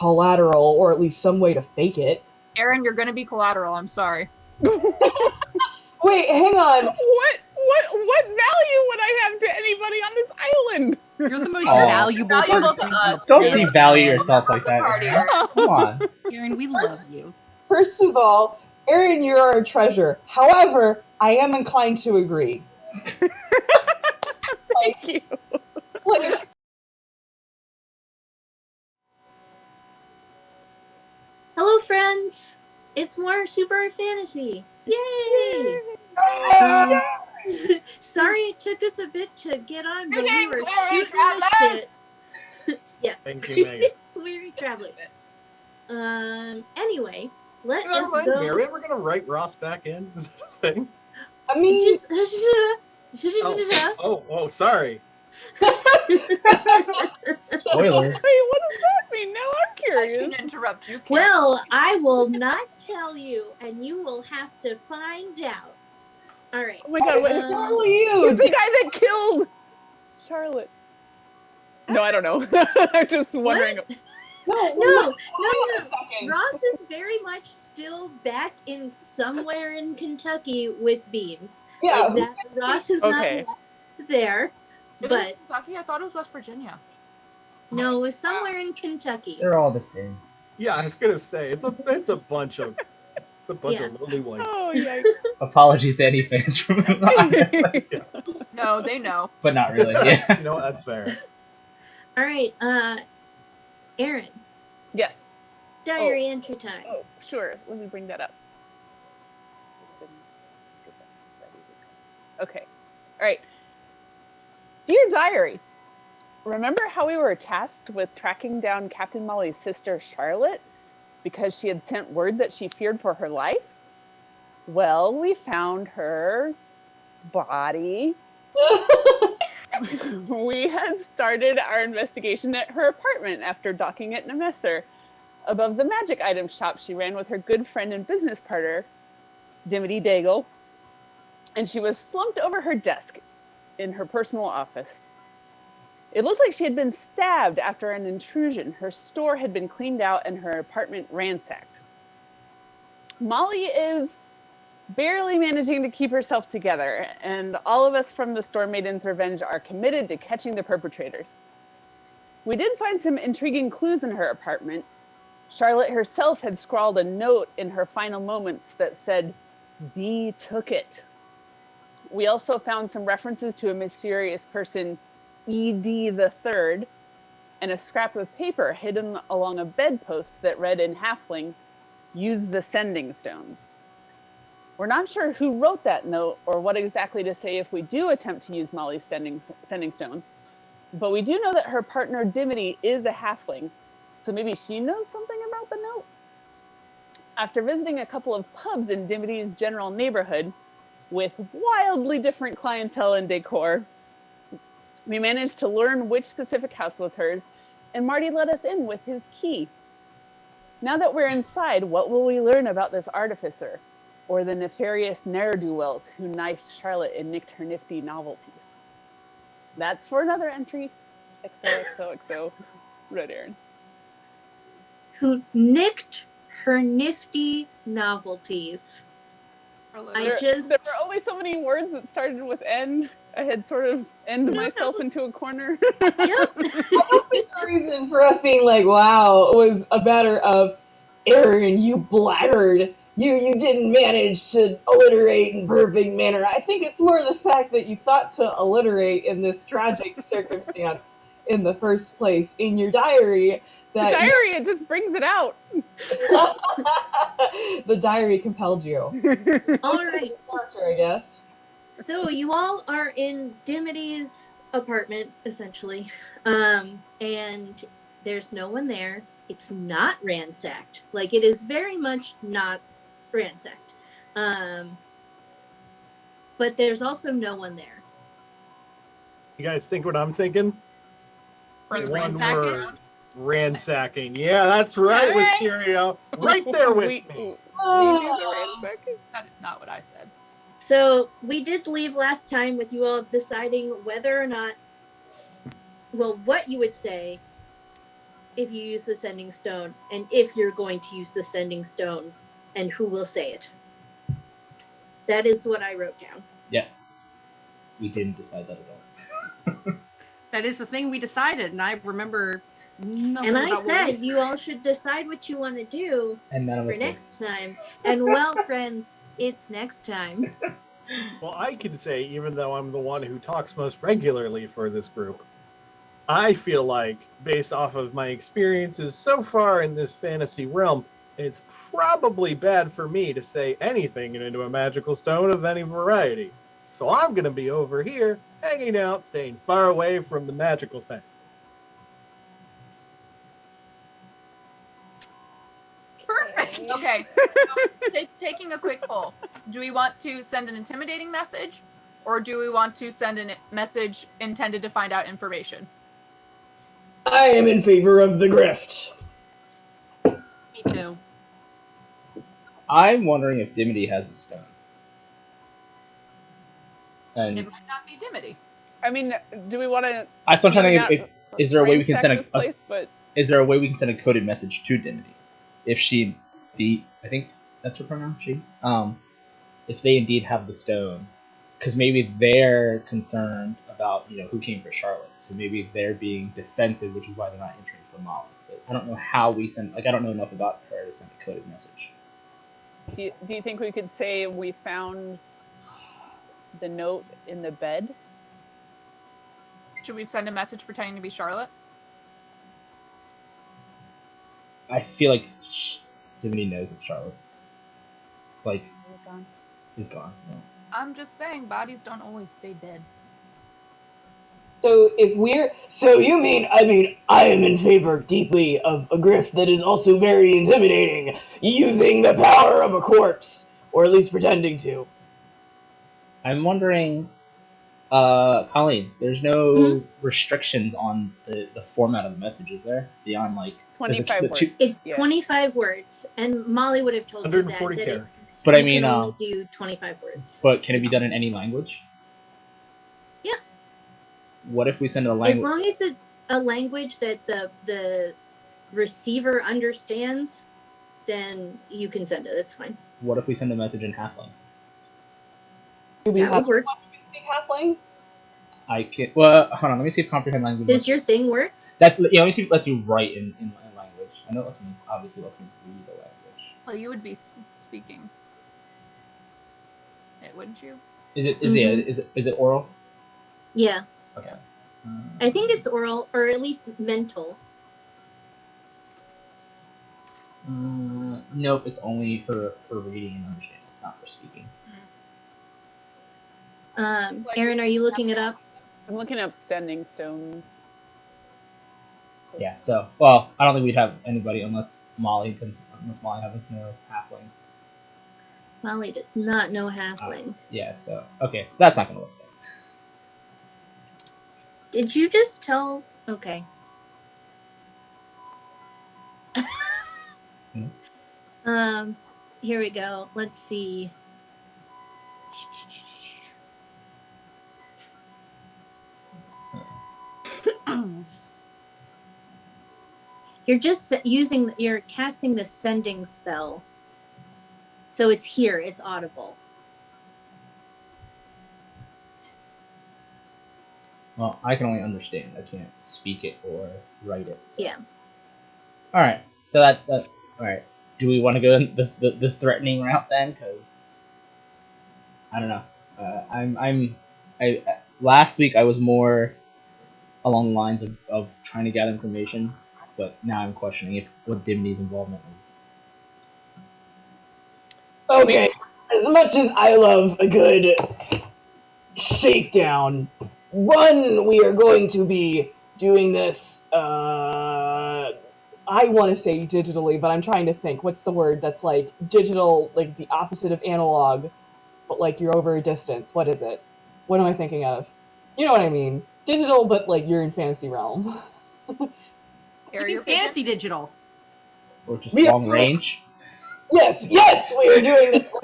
collateral, or at least some way to fake it. Aaron, you're gonna be collateral, I'm sorry. Wait, hang on. What value would I have to anybody on this island? You're the most valuable person to on us. the Don't planet. devalue yourself like that. Party. Aaron. Come on. Aaron, we love you. First of all, Aaron, you're our treasure. However, I am inclined to agree. Thank you. Like, Hello, friends! It's more Super Fantasy. Yay! Sorry it took us a bit to get on, but we were shooting the shit. Yes. Thank you, Megan. Weary travelers. Anyway, let That us reminds go. me, are we ever gonna write Ross back in? Is that a thing? I mean, Oh, sorry. Spoilers. Hey, what does that mean? Now I'm I curious. can interrupt you. Well, I will not tell you, and you will have to find out. All right. Oh my god, wait. it's totally you. He's the guy that killed Charlotte. No, I don't know. I'm just wondering. No. Ross is very much still back in somewhere in Kentucky with Beans. Yeah. Like that, Ross is not Okay. left there, It was but Kentucky? I thought it was West Virginia. no, it was somewhere in Kentucky. They're all the same. Yeah, I was gonna say it's a bunch of Yeah. of lowly whites. Oh, yeah. Apologies to any fans from No, they know. but not really. Yeah. You know, that's fair. All right, Aaron, Yes. diary entry time. Oh, sure. Let me bring that up. Okay. All right. Dear Diary, remember how we were tasked with tracking down Captain Molly's sister, Charlotte, because she had sent word that she feared for her life? Well, we found her body. We had started our investigation at her apartment after docking at Nemesser, above the magic item shop she ran with her good friend and business partner, Dimity Daigle, and she was slumped over her desk in her personal office. It looked like she had been stabbed after an intrusion. Her store had been cleaned out and her apartment ransacked. Molly is barely managing to keep herself together, and all of us from the Storm Maiden's Revenge are committed to catching the perpetrators. We did find some intriguing clues in her apartment. Charlotte herself had scrawled a note in her final moments that said, "D took it." We also found some references to a mysterious person, E.D. the Third, and a scrap of paper hidden along a bedpost that read in Halfling, "Use the sending stones." We're not sure who wrote that note or what exactly to say if we do attempt to use Molly's sending stone, but we do know that her partner Dimity is a halfling, so maybe she knows something about the note. After visiting a couple of pubs in Dimity's general neighborhood with wildly different clientele and decor, we managed to learn which specific house was hers, and Marty let us in with his key. Now that we're inside, what will we learn about this artificer? Or the nefarious ne'er-do-wells who knifed Charlotte and nicked her nifty novelties? That's for another entry. XOXOXO. Red Aaron. Who nicked her nifty novelties. There were only so many words that started with N. I had sort of ended myself into a corner. Yep. I don't think the reason for us being like, wow, was a matter of, Aaron, you blackguard. You didn't manage to alliterate in perfect manner. I think it's more the fact that you thought to alliterate in this tragic circumstance in the first place in your diary. That The diary, it just brings it out. the diary compelled you. All right. Character, I guess. So you all are in Dimity's apartment, essentially, and there's no one there. It's not ransacked. Like, it is very much not ransacked. But there's also no one there. You guys think what I'm thinking? For One ransacking? word. Ransacking. Yeah, that's right, All right. Wisterio. Right there with We me. do the ransacking. That is not what I said. So we did leave last time with you all deciding whether or not, well, what you would say if you use the sending stone, and if you're going to use the sending stone, and who will say it. That is what I wrote down. Yes. We didn't decide that at all. That is the thing we decided, and I remember nothing And I about what we- said you all should decide what you want to do And none of for us did. next time. And well, friends, it's next time. Well, I can say, even though I'm the one who talks most regularly for this group, I feel like, based off of my experiences so far in this fantasy realm, it's probably bad for me to say anything into a magical stone of any variety. So I'm going to be over here, hanging out, staying far away from the magical thing. Perfect. Okay, so taking a quick poll. Do we want to send an intimidating message, or do we want to send a message intended to find out information? I am in favor of the grift. Me too. I'm wondering if Dimity has the stone. And It might not be Dimity. I mean, do we want to? that's what I'm trying to think. Is there a way we can send this place? But Is there a way we can send a coded message to Dimity? If she, I think that's her pronoun, she. If they indeed have the stone, because maybe they're concerned about who came for Charlotte, so maybe they're being defensive, which is why they're not entering for Molly. But I don't know how we send. I don't know enough about her to send a coded message. do you think we could say we found the note in the bed? Should we send a message pretending to be Charlotte? I feel like Dimity knows if Charlotte's is gone. Yeah. I'm just saying, bodies don't always stay dead. So you mean, I am in favor deeply of a grift that is also very intimidating, using the power of a corpse, or at least pretending to. I'm wondering, Colleen, there's no restrictions on the format of the message, is there? Beyond 25 words. It's Yeah. 25 words, and Molly would have told you that. 140 that characters. But I you mean, can only do 25 words. but can it be done in any language? Yes. What if we send a As language? long as it's a language that the receiver understands, then you can send it. That's fine. What if we send a message in halfling? Do we That have would work. to speak halfling? I can. Well, hold on. Let me see if comprehend language. Does your thing work? Let me see if it lets you write in language. I know it lets me obviously lets me read the language. Well, you would be speaking. It wouldn't you? Is it oral? Yeah. Okay. I think it's oral, or at least mental. Nope. It's only for reading and understanding. It's not for speaking. Aaron, are you looking it up? I'm looking up sending stones. Yeah. So, well, I don't think we'd have anybody unless Molly happens to know halfling. Molly does not know halfling. Yeah. So okay. So that's not gonna work. Did you just tell? Okay. Here we go. Let's see. You're casting the sending spell. So it's here, it's audible. Well, I can only understand. I can't speak it or write it. So. Yeah. All right. So that all right. Do we want to go the threatening route then? Because I don't know. Last week I was more along the lines of trying to gather information, but now I'm questioning what Dimity's involvement is. Okay, as much as I love a good shakedown, we are going to be doing this, I want to say digitally, but I'm trying to think. What's the word that's digital, the opposite of analog, but you're over a distance? What is it? What am I thinking of? You know what I mean. Digital, but you're in fantasy realm. You're Fantasy digital. Or just long range? Yes, we are doing this.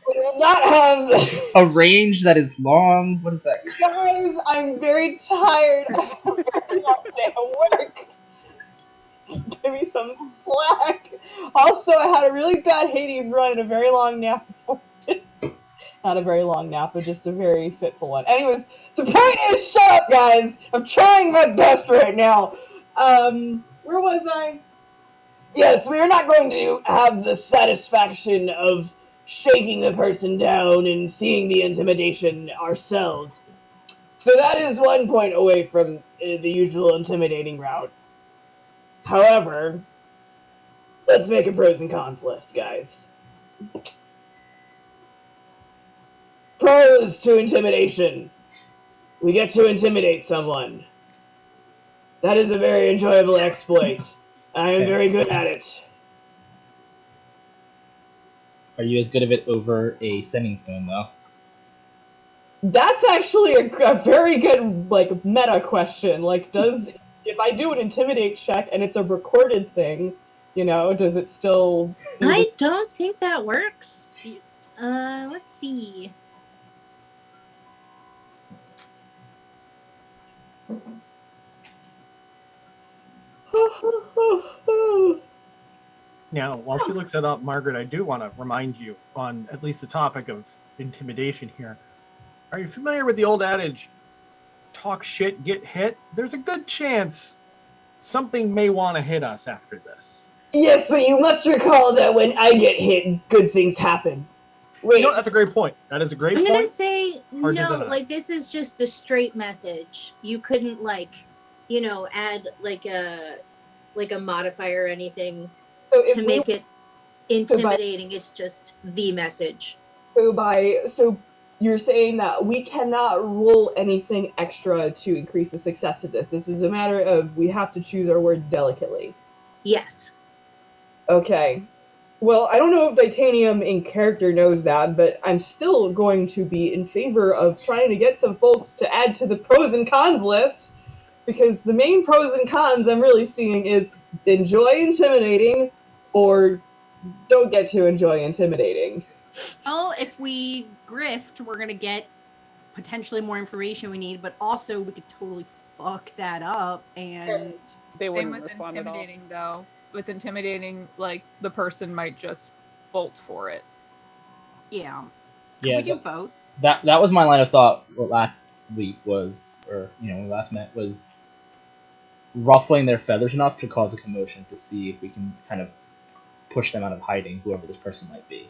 We will not have... A range that is long? What is that? Guys, I'm very tired of all day at work. Give me some slack. Also, I had a really bad Hades run and a very long nap before. Not a very long nap, but just a very fitful one. Anyways, the point is, shut up, guys. I'm trying my best right now. Where was I? Yes, we are not going to have the satisfaction of shaking the person down and seeing the intimidation ourselves. So that is 1 point away from the usual intimidating route. However, let's make a pros and cons list, guys. Pros to intimidation. We get to intimidate someone. That is a very enjoyable exploit. I am very good at it. Are you as good of it over a sending stone, though? That's actually a very good, meta question. If I do an intimidate check and it's a recorded thing, does it still... I don't think that works. Let's see. Now, while she looks it up, Margaret, I do want to remind you on at least the topic of intimidation here. Are you familiar with the old adage, talk shit, get hit? There's a good chance something may want to hit us after this. Yes, but you must recall that when I get hit, good things happen. Wait. That's a great point. That is a great point. I'm gonna say Hard to no. deny. This is just a straight message. You couldn't add a modifier or anything to make it intimidating. It's just the message. So you're saying that we cannot roll anything extra to increase the success of this. This is a matter of we have to choose our words delicately. Yes. Okay. Well, I don't know if Titanium in character knows that, but I'm still going to be in favor of trying to get some folks to add to the pros and cons list, because the main pros and cons I'm really seeing is enjoy intimidating or don't get to enjoy intimidating. Well, if we grift, we're going to get potentially more information we need, but also we could totally fuck that up and... They Same wouldn't with respond at all. intimidating, though. With intimidating, the person might just bolt for it. Yeah. Yeah, we do both. That was my line of thought last week when we last met, was ruffling their feathers enough to cause a commotion to see if we can kind of push them out of hiding, whoever this person might be.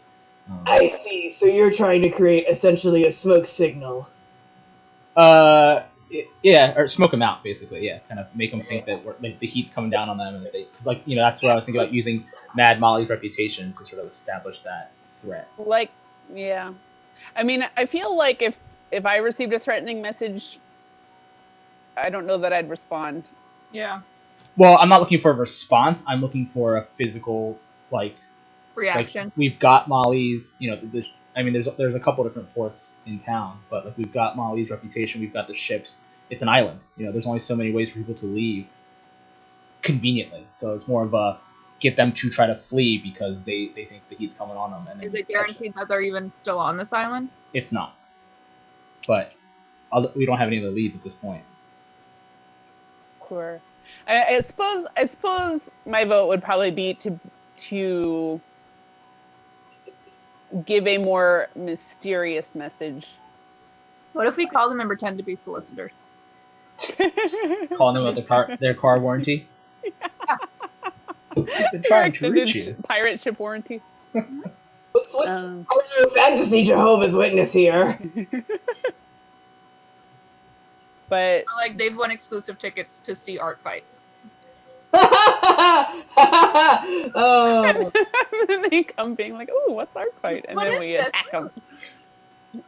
I see. So you're trying to create essentially a smoke signal. Yeah, or smoke them out, basically. Yeah, kind of make them think that the heat's coming down on them, and that's what I was thinking about, using Mad Molly's reputation to sort of establish that threat. Yeah. I mean, I feel like if I received a threatening message, I don't know that I'd respond. Yeah. Well, I'm not looking for a response. I'm looking for a physical, reaction. We've got Molly's, there's a couple different ports in town, but we've got Molly's reputation, we've got the ships. It's an island. There's only so many ways for people to leave conveniently. So it's more of a get them to try to flee because they think the heat's coming on them. And Is it guaranteed that they're even still on this island? It's not. But we don't have any other leads at this point. Sure. I suppose my vote would probably be to give a more mysterious message. What if we call them and pretend to be solicitors? Calling them about their car warranty? Yeah. They're trying to reach you. Pirate ship warranty. What's fantasy Jehovah's Witness here? But they've won exclusive tickets to see Art fight. Oh. and then they come being like, "Ooh, what's Art fight?" And What then is we this? attack them.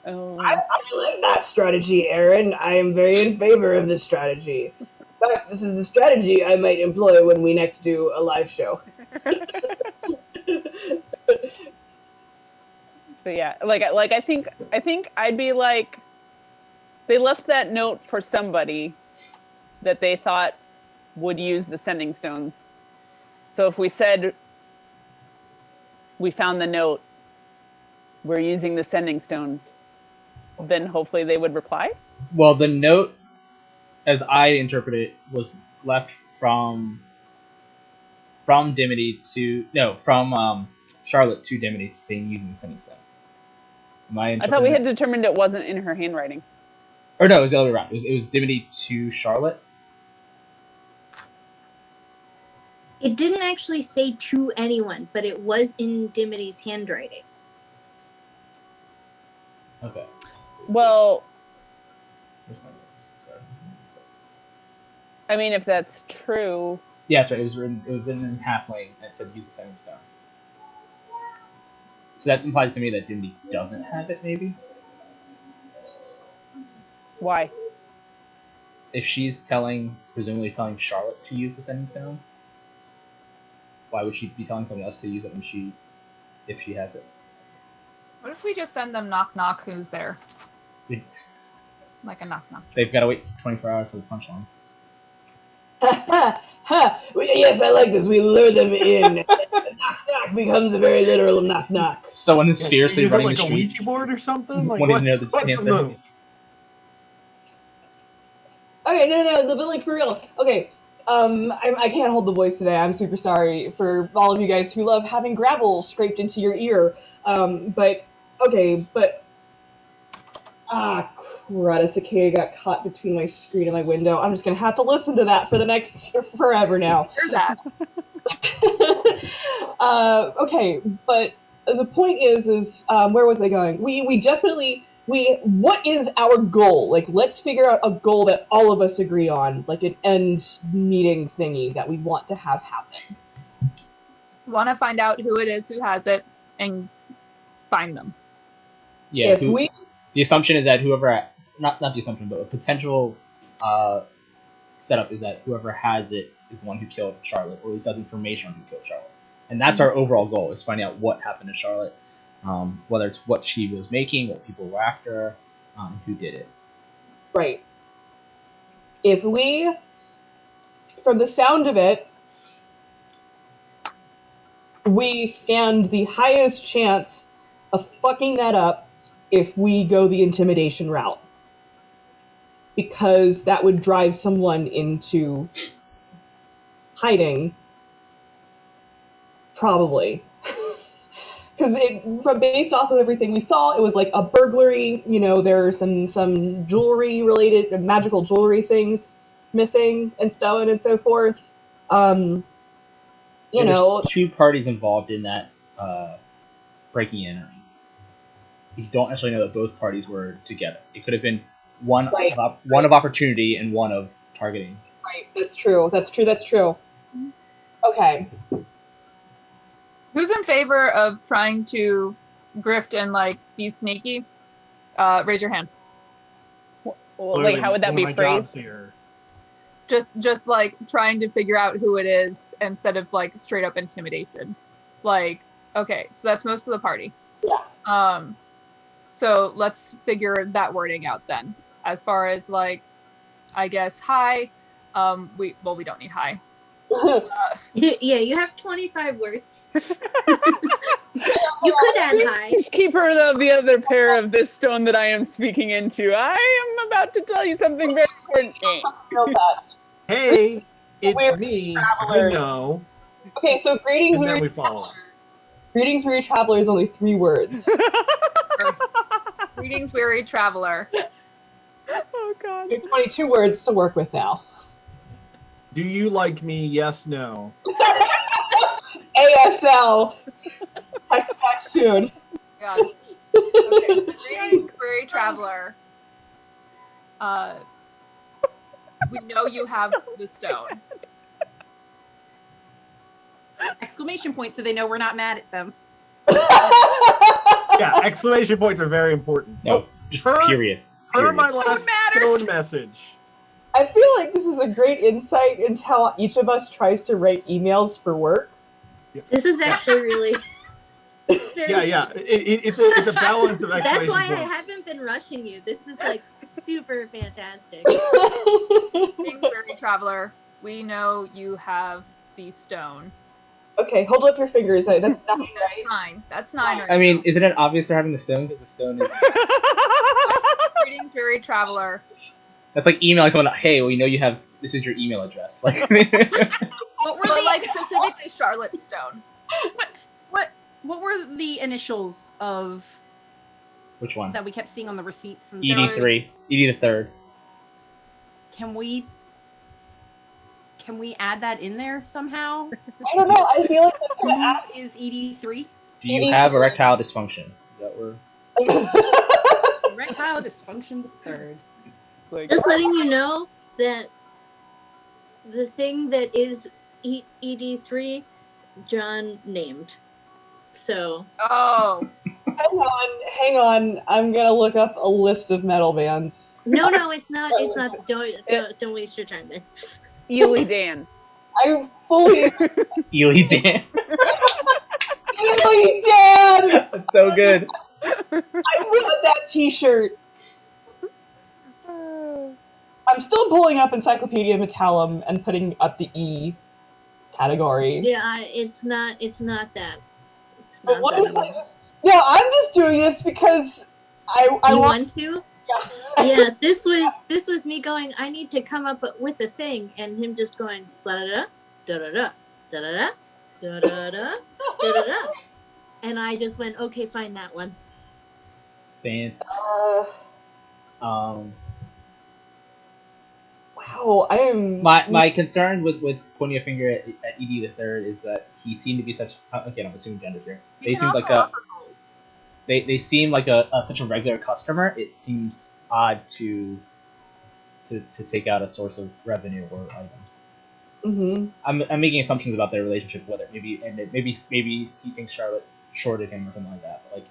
I like that strategy, Aaron. I am very in favor of this strategy. In fact, this is the strategy I might employ when we next do a live show. So yeah, I think I'd be like, they left that note for somebody that they thought would use the sending stones. So if we said we found the note, we're using the sending stone, then hopefully they would reply. Well, the note, as I interpret it, was left from from Dimity to from Charlotte to Dimity to saying using the sending stone. I thought we had determined it wasn't in her handwriting. Or no, it was the other way around. It was Dimity to Charlotte. It didn't actually say to anyone, but it was in Dimity's handwriting. Okay. Well, I mean, if that's true. Yeah, that's right. It was in halfling and it said use the sending stone. So that implies to me that Dimity doesn't have it, maybe? Why? If she's presumably telling Charlotte to use the sending stone, why would she be telling someone else to use it if she has it? What if we just send them knock knock? Who's there? We- Like a knock knock. They've got to wait 24 hours for the punchline. Ha ha! Yes, I like this. We lure them in. Knock knock becomes a very literal knock knock. Someone is fiercely Use it running like the a streets. Ouija board or something? Like, One is near the what's the panther. move? Okay, no, but like for real. Okay, I can't hold the voice today. I'm super sorry for all of you guys who love having gravel scraped into your ear. But crud, a cicada got caught between my screen and my window. I'm just gonna have to listen to that for the next forever now. Hear that? Okay, but the point is where was I going? We definitely what is our goal? Like, let's figure out a goal that all of us agree on, like an end meeting thingy that we want to have happen. Want to find out who it is who has it and find them. Yeah. If the assumption is that whoever, not the assumption, but a potential setup is that whoever has it is the one who killed Charlotte, or at least has information on who killed Charlotte. And that's our overall goal, is finding out what happened to Charlotte, whether it's what she was making, what people were after, who did it. Right. If we, from the sound of it, we stand the highest chance of fucking that up if we go the intimidation route. Because that would drive someone into hiding. Probably. Because based off of everything we saw, it was like a burglary. You know, there are some jewelry related, magical jewelry things missing and stolen and so forth. There's two parties involved in that breaking and entering. You don't necessarily know that both parties were together. It could have been one of opportunity and one of targeting. Right. That's true. Okay. Who's in favor of trying to grift and like be sneaky? Raise your hand. Well, like, how would that One be of my phrased? jobs here. Just like trying to figure out who it is instead of like straight up intimidation. Like, okay, so that's most of the party. Yeah. So let's figure that wording out then. As far as like, I guess hi. We don't need hi. Yeah, you have 25 words. You could add hi. Keeper of the other pair of this stone that I am speaking into, I am about to tell you something very important. Hey, it's We're me. travelers. You know. Okay, so greetings, And then we weary follow. greetings, weary traveler is only 3 words. Greetings, weary traveler. Oh God. You have 22 words to work with now. Do you like me? Yes, no. ASL. Text back soon. God. Okay, so greetings, weary traveler. We know you have the stone. Exclamation point so they know we're not mad at them. Yeah, exclamation points are very important. No, just period. Per my What last matters? stone message. I feel like this is a great insight into how each of us tries to write emails for work. This is actually really. Yeah. It's a balance of exclamation That's why I points. haven't been rushing you. This is like super fantastic. Greetings, weary traveler. We know you have the stone. Okay, hold up your fingers. That's 9, right? That's 9. That's 9 right I mean, now. isn't it obvious they're having the stone because the stone is? Greetings, weary traveler. That's like emailing someone. Hey, we know you have. This is your email address. Like, What were But the like specifically Charlotte Stone. what were the initials of Which one? that we kept seeing on the receipts and ED3. ED the third. Can we add that in there somehow? I don't know. I feel like that's Who gonna add. is ED3? Do you have erectile dysfunction? Is that where? Erectile dysfunction the third. Like, Just letting you know that the thing that is ED3, John named. So Oh. Hang on. I'm gonna look up a list of metal bands. no, it's not. It's not. Don't waste your time there. Ely Dan. I fully Ely Dan. Really, Dad! That's so good. I want that T-shirt. I'm still pulling up Encyclopedia Metallum and putting up the E category. Yeah, it's not. It's not that. It's But not what that. if I just? No, I'm just doing this because I You want. want to? Yeah. Yeah, this was me going, I need to come up with a thing, and him just going da da da da da da da da da da da da, and I just went, okay, fine, that one. Fantastic. Wow, I am. My concern with pointing a finger at Edie the third is that he seemed to be such. Again, I'm assuming gender here. You They can seem also like a. offer gold. They seem like such a regular customer. It seems odd to take out a source of revenue or items. Mm-hmm. I'm making assumptions about their relationship, whether maybe he thinks Charlotte shorted him or something like that. But like,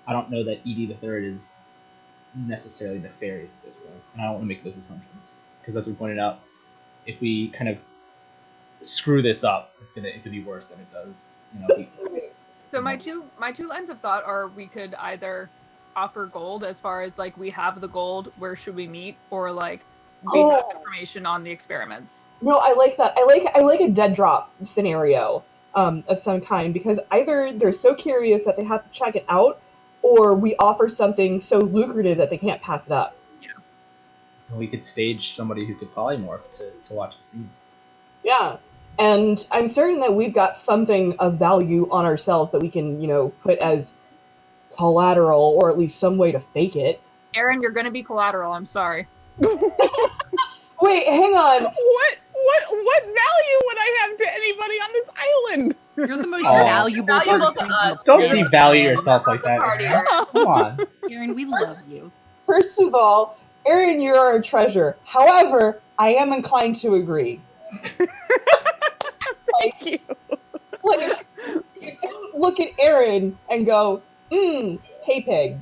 I don't know that Edie the third is necessarily nefarious this way, and I don't want to make those assumptions because, as we pointed out, if we kind of screw this up, it could be worse than it does. So my two lines of thought are we could either offer gold as far as like we have the gold, where should we meet, or like we have information on the experiments. No, I like that. I like a dead drop scenario of some kind, because either they're so curious that they have to check it out, or we offer something so lucrative that they can't pass it up. Yeah. We could stage somebody who could polymorph to watch the scene. Yeah. And I'm certain that we've got something of value on ourselves that we can, put as collateral, or at least some way to fake it. Aaron, you're gonna be collateral. I'm sorry. Wait, hang on. What value would I have to anybody on this island? You're the most Oh. valuable Valuable person. to us. Don't Yeah. devalue yourself like that. Party. Come on. Aaron, we love you. First of all, Aaron, you're our treasure. However, I am inclined to agree. Thank you. Like, you don't look at Aaron and go, hey pig.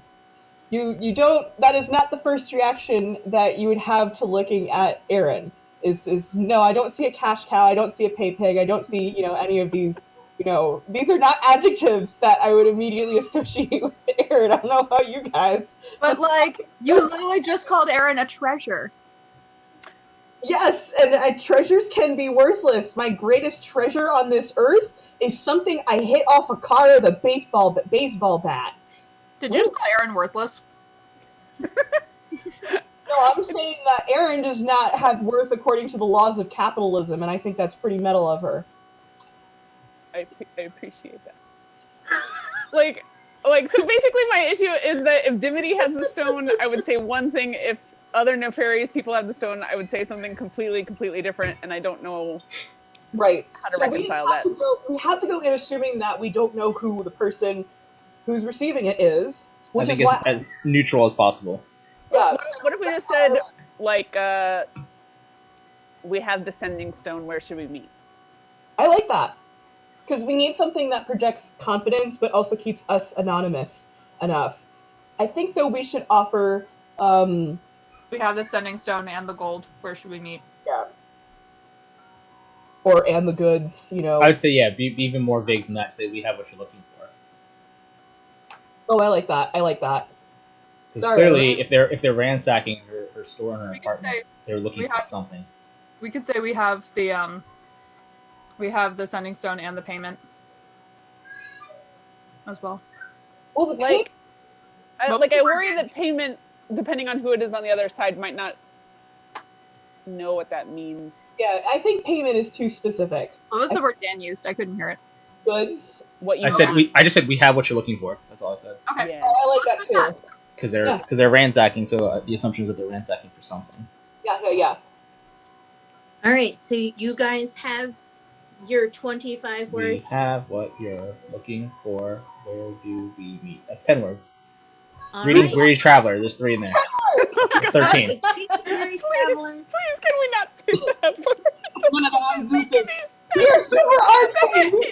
You don't, that is not the first reaction that you would have to looking at Aaron. Is no, I don't see a cash cow, I don't see a pay pig, I don't see, any of these, these are not adjectives that I would immediately associate with Aaron. I don't know about you guys. But like, you literally just called Aaron a treasure. Yes, and treasures can be worthless. My greatest treasure on this earth is something I hit off a car with a baseball bat. Did you just call Aaron worthless? No, I'm saying that Aaron does not have worth according to the laws of capitalism, and I think that's pretty metal of her. I appreciate that. Like, so basically my issue is that if Dimity has the stone, I would say one thing. If other nefarious people have the stone, I would say something completely different, and I don't know Right. how to reconcile that. We have to go in assuming that we don't know who the person who's receiving it is, I which think is it's why. as neutral as possible. Yeah. What if we just said, like, we have the sending stone, where should we meet? I like that. Because we need something that projects confidence, but also keeps us anonymous enough. I think, though, we should offer. We have the sending stone and the gold. Where should we meet? Yeah. Or and the goods, I would say, yeah, be even more vague than that. Say we have what you're looking for. Oh, I like that. Because Sorry. clearly, if they're ransacking her store and her We could apartment, say they're looking we for have- something. We could say we have the sending stone and the payment as well. Well, the Like, I Well, worry that payment, depending on who it is on the other side, might not know what that means. Yeah, I think payment is too specific. What was the word Dan used? I couldn't hear it. Goods. What you I said want. I just said we have what you're looking for. That's all I said. Okay. Yeah. Oh, I like that too. Because Yeah. they're ransacking, so the assumption is that they're ransacking for something. Yeah. All right, so you guys have your 25 We words. have what you're looking for. Where do we meet? That's 10 words. All Greetings, right. weary traveler. There's 3 in there. 13. Greetings, traveler. Please, can we not say that word? Make Make any You're sense. super That's an artsy.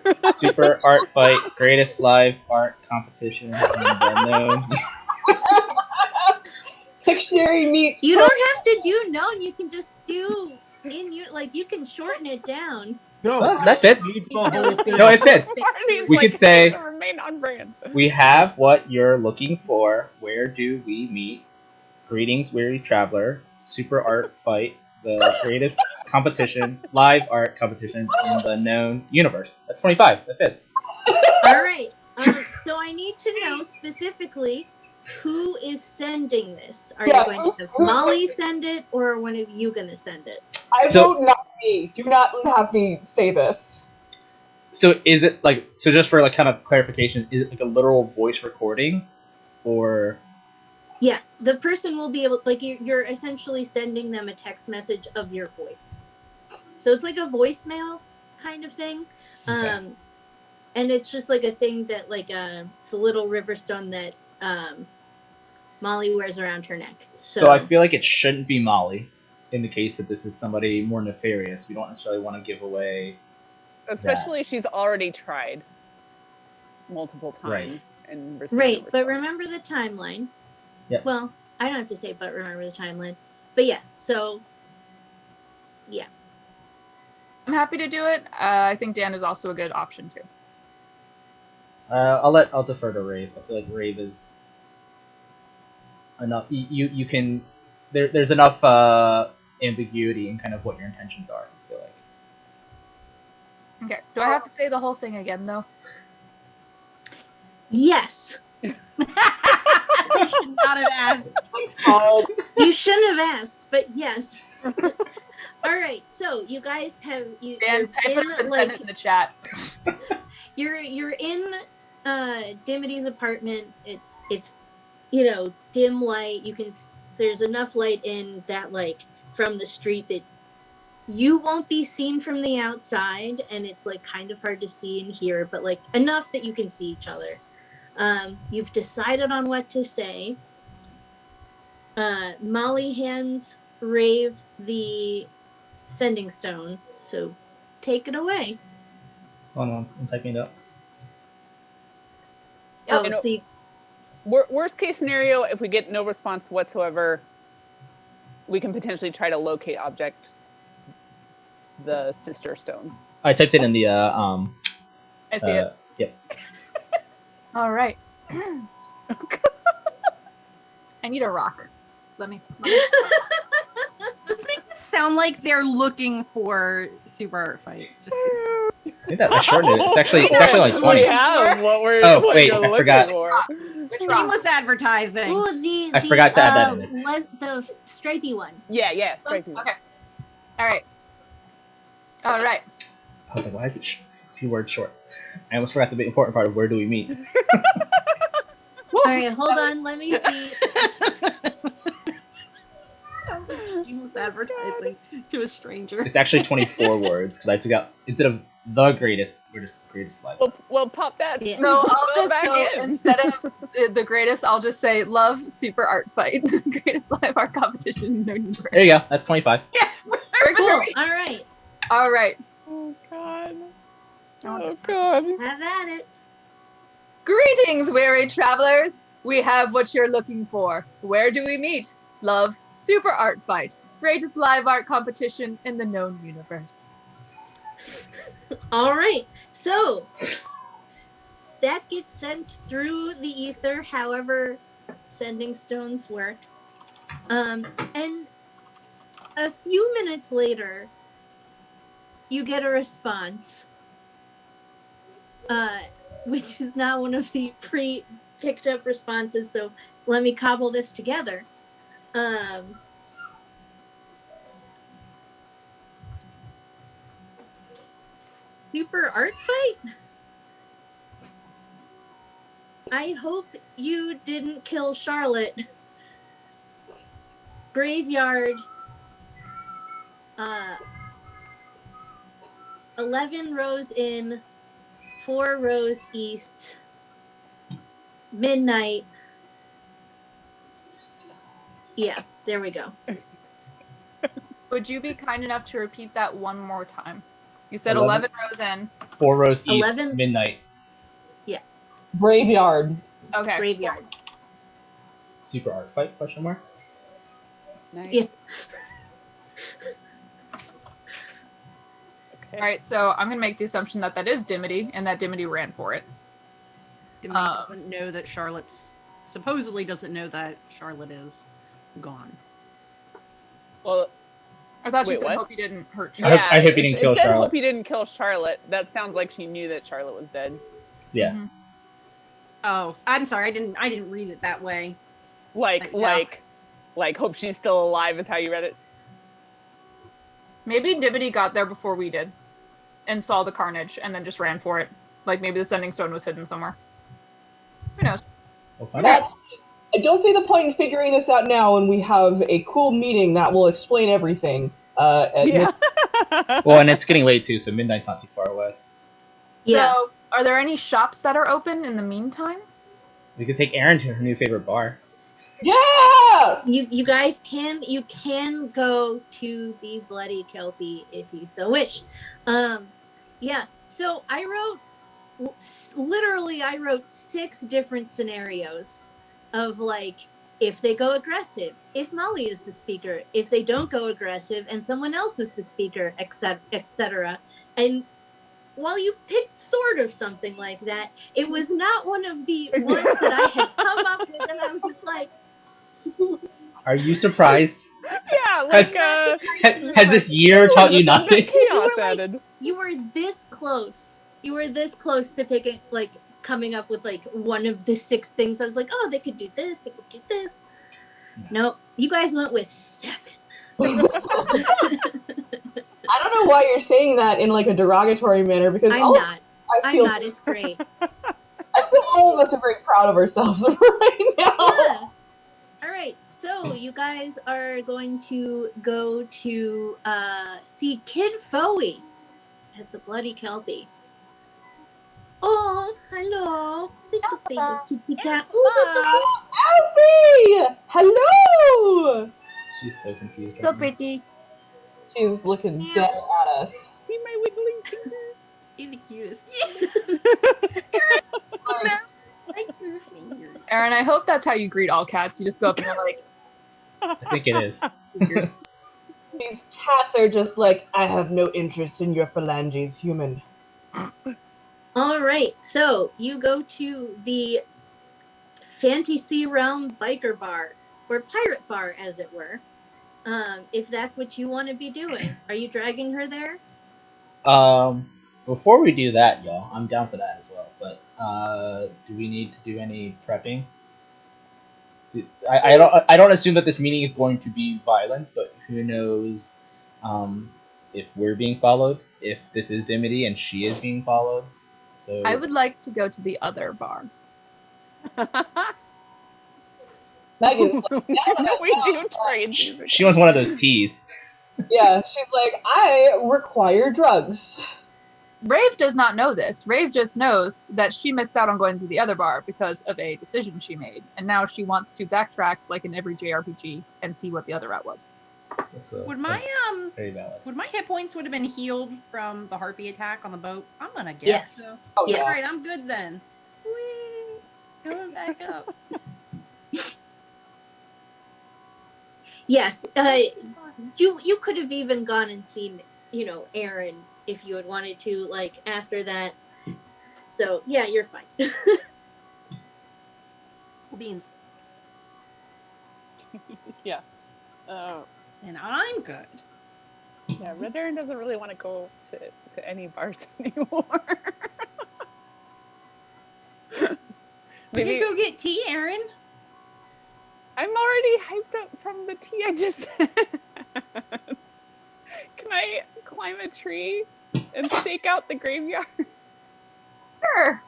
inside joke. Super art fight. Greatest live art competition in the known. Dictionary meets. You don't have to do known. You can just do in you. Like you can shorten it down. No, Well, that fits. read the whole thing. No, it fits. It's We like, could say- it needs to remain on brand. We have what you're looking for. Where do we meet? Greetings, weary traveler. Super art fight. The greatest competition, live art competition in the known universe. That's 25. That fits. All right. So I need to know specifically who is sending this. Are Yeah, you going to have Molly send it, or are one of you going to send it? I So- vote not me. Do not have me say this. So is it like, so just for like kind of clarification, is it like a literal voice recording, or Yeah, the person will be able. Like you're essentially sending them a text message of your voice. So it's like a voicemail kind of thing. Okay. And it's just like a thing that like it's a little riverstone that Molly wears around her neck. So I feel like it shouldn't be Molly in the case that this is somebody more nefarious. We don't necessarily want to give away. Especially if she's already tried multiple Right. times and received right, no but response. remember the timeline. Yep. Well, I don't have to say but remember the timeline. But yes, so yeah. I'm happy to do it. I think Dan is also a good option too. I'll defer to Rave. I feel like Rave is enough. You can there's enough ambiguity in kind of what your intentions are. I feel like. Okay. Do I have to say the whole thing again though? Yes. I should not have asked. You shouldn't have asked, but yes. All right, so you guys have Dan, you're type it up and send like it in the chat. you're in Dimity's apartment. It's dim light. There's enough light in that like from the street that you won't be seen from the outside, and it's like kind of hard to see and hear, but like enough that you can see each other. You've decided on what to say. Molly hands Rave the sending stone, so take it away. Hold on, I'm typing it up. Oh, You know- see, Worst case scenario, if we get no response whatsoever, we can potentially try to locate object, the sister stone. I typed it in the I see it. Yep. All right. I need a rock. Let me. This makes it sound like they're looking for Super Art Fight. Just I think that I shortened it. It's actually like We 20. have what we're Oh, what wait, you're I looking forgot. for. Which rock? shameless advertising. ooh, I forgot to add that in there. The stripy one. Yeah, straight Okay. All right. All right. I was like, why is it a few words short? I almost forgot the big important part of where do we meet. All right, hold on. Let me see. Shameless advertising to a stranger. It's actually 24 words because I took out, instead of the greatest, we're just greatest live. Well, pop that. Yeah. No, I'll Go just back in. instead of the greatest, I'll just say love super art fight, greatest live art competition. No need for There you go. That's 25. Cool. All right, All right. Oh god. Oh, Oh god. have at it. Greetings, weary travelers. We have what you're looking for. Where do we meet? Love, super art fight, greatest live art competition in the known universe. All right, so that gets sent through the ether. However, sending stones work. And a few minutes later, you get a response, which is not one of the pre-picked up responses. So let me cobble this together. super art fight? I hope you didn't kill Charlotte. Graveyard. 11 rows in, 4 rows east. Midnight. Yeah, there we go. Would you be kind enough to repeat that one more time? You said 11 11 rows in. 4 rows east, 11 midnight. Graveyard. Okay. Graveyard. Super art fight? Question mark. Nice. Yeah. Okay. All right, so I'm gonna make the assumption that that is Dimity, and that Dimity ran for it. Dimity doesn't know that Charlotte's supposedly doesn't know that Charlotte is gone. Well, I thought Wait, you said what? hope you didn't hurt I Charlotte. hope- I hope you didn't kill it said Charlotte. hope you didn't kill Charlotte. That sounds like she knew that Charlotte was dead. Yeah. Mhm. Oh, I'm sorry. I didn't read it that way. Like, Yeah. like, hope she's still alive is how you read it. Maybe Dimity got there before we did, and saw the carnage, and then just ran for it. Like maybe the sending stone was hidden somewhere. Who knows? We'll find out. I don't see the point in figuring this out now when we have a cool meeting that will explain everything. Yeah. Well, and it's getting late too, so midnight's not too far away. Yeah. So, are there any shops that are open in the meantime? We could take Erin to her new favorite bar. Yeah! You guys can go to the Bloody Kelpie if you so wish. Yeah. So I wrote literally 6 different scenarios of like if they go aggressive, if Molly is the speaker, if they don't go aggressive and someone else is the speaker, etc. And while you picked sort of something like that, it was not one of the ones that I had come up with, and I was like, Are you surprised? Yeah, like, Has this year taught you some nothing? chaos You were like- added. you were this close. You were this close to picking, like, coming up with, like, one of the 6 things. I was like, oh, they could do this, they could do this. Nope. You guys went with 7. I don't know why you're saying that in like a derogatory manner because I'm all not. I I'm feel not. It's great. I feel all of us are very proud of ourselves right now. Yeah. All right. So you guys are going to go to see Kid Foey at the Bloody Kelpie. Oh, hello. Little baby kitty cat. Oh, Alfie! Hello! She's so confused. So Right now. pretty. She's looking dead at us. See my wiggling fingers? He's the cutest. Like, Like your fingers. Erin, I hope that's how you greet all cats. You just go up and you're like, I think it is. fingers. these cats are just like, I have no interest in your phalanges, human. all right. So you go to the Fantasy Realm Biker Bar, or Pirate Bar, as it were. If that's what you want to be doing. Are you dragging her there? Before we do that, y'all, I'm down for that as well. But do we need to do any prepping? I don't assume that this meeting is going to be violent, but who knows if we're being followed, if this is Dimity and she is being followed. So I would like to go to the other bar. Megan's We do trade. she wants one of those teas. yeah, she's like, I require drugs. Rave does not know this. Rave just knows that she missed out on going to the other bar because of a decision she made. And now she wants to backtrack like in every JRPG and see what the other route was. That's Would my very valid. would my hit points would have been healed from the harpy attack on the boat? I'm gonna guess Yes. so. Oh, Yes. All right, I'm good then. Whee! Going back up. Yes. You could have even gone and seen, Aaron if you had wanted to, like, after that. So, yeah, you're fine. Cool beans. Yeah. And I'm good. Yeah, Red Aaron doesn't really want to go to any bars anymore. We Maybe can go get tea, Aaron. I'm already hyped up from the tea I just had. Can I climb a tree and stake out the graveyard? Sure.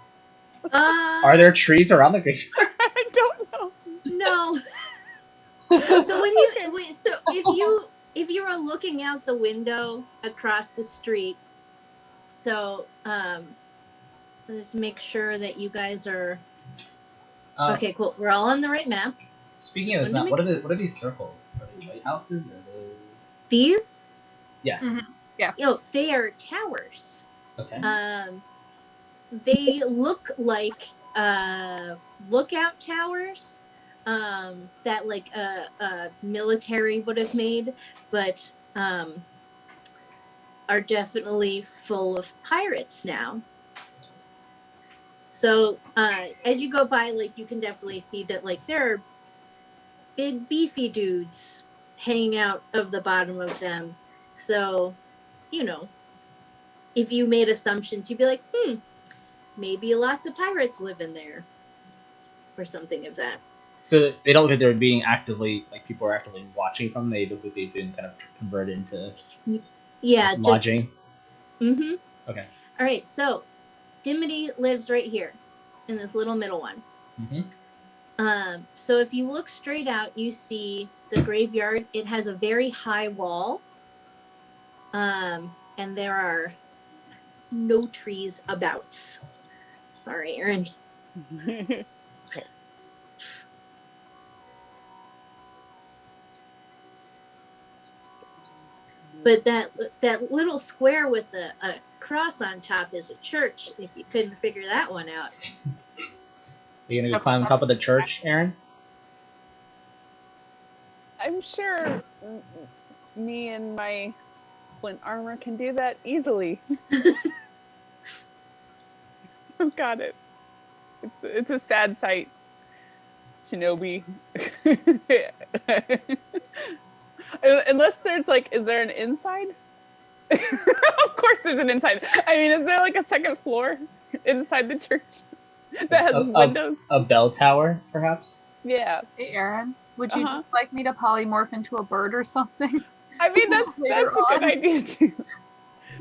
Are there trees around the graveyard? I don't know. No. So when you Okay. wait, so if you were looking out the window across the street, so let's make sure that you guys are okay. Cool. We're all on the right map. Speaking Just of this wanted map, to make what are these circles? Are they lighthouses? Or are they... These, Yes. they are towers. Okay. They look like lookout towers that like a military would have made, but are definitely full of pirates now. So as you go by, like you can definitely see that like there are big beefy dudes hanging out of the bottom of them. So, you know, if you made assumptions, you'd be like, maybe lots of pirates live in there, or something of that. So they don't look like they're being actively, like people are actively watching from. They look like they've been kind of converted into lodging. Mm-hmm. Okay. All right, so Dimity lives right here in this little middle one. Mm-hmm. So if you look straight out, you see the graveyard. It has a very high wall. And there are no trees about. Sorry, Aaron. But that little square with a cross on top is a church, if you couldn't figure that one out. Are you gonna go climb on top of the church, Aaron? I'm sure me and my splint armor can do that easily. I've got it. It's a sad sight, Shinobi. Unless there's like, is there an inside? Of course there's an inside. I mean, is there like a second floor inside the church that has windows? A bell tower, perhaps? Yeah. Hey, Aaron, would you like me to polymorph into a bird or something? I mean, that's a good idea too.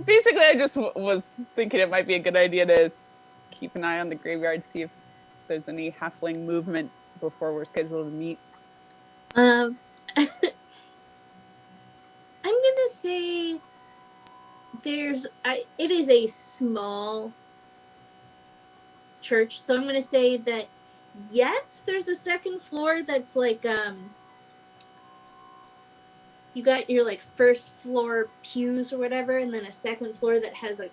Basically, I just was thinking it might be a good idea to keep an eye on the graveyard, see if there's any halfling movement before we're scheduled to meet. I'm gonna say it is a small church, so I'm gonna say that yes, there's a second floor that's like you got your like first floor pews or whatever, and then a second floor that has a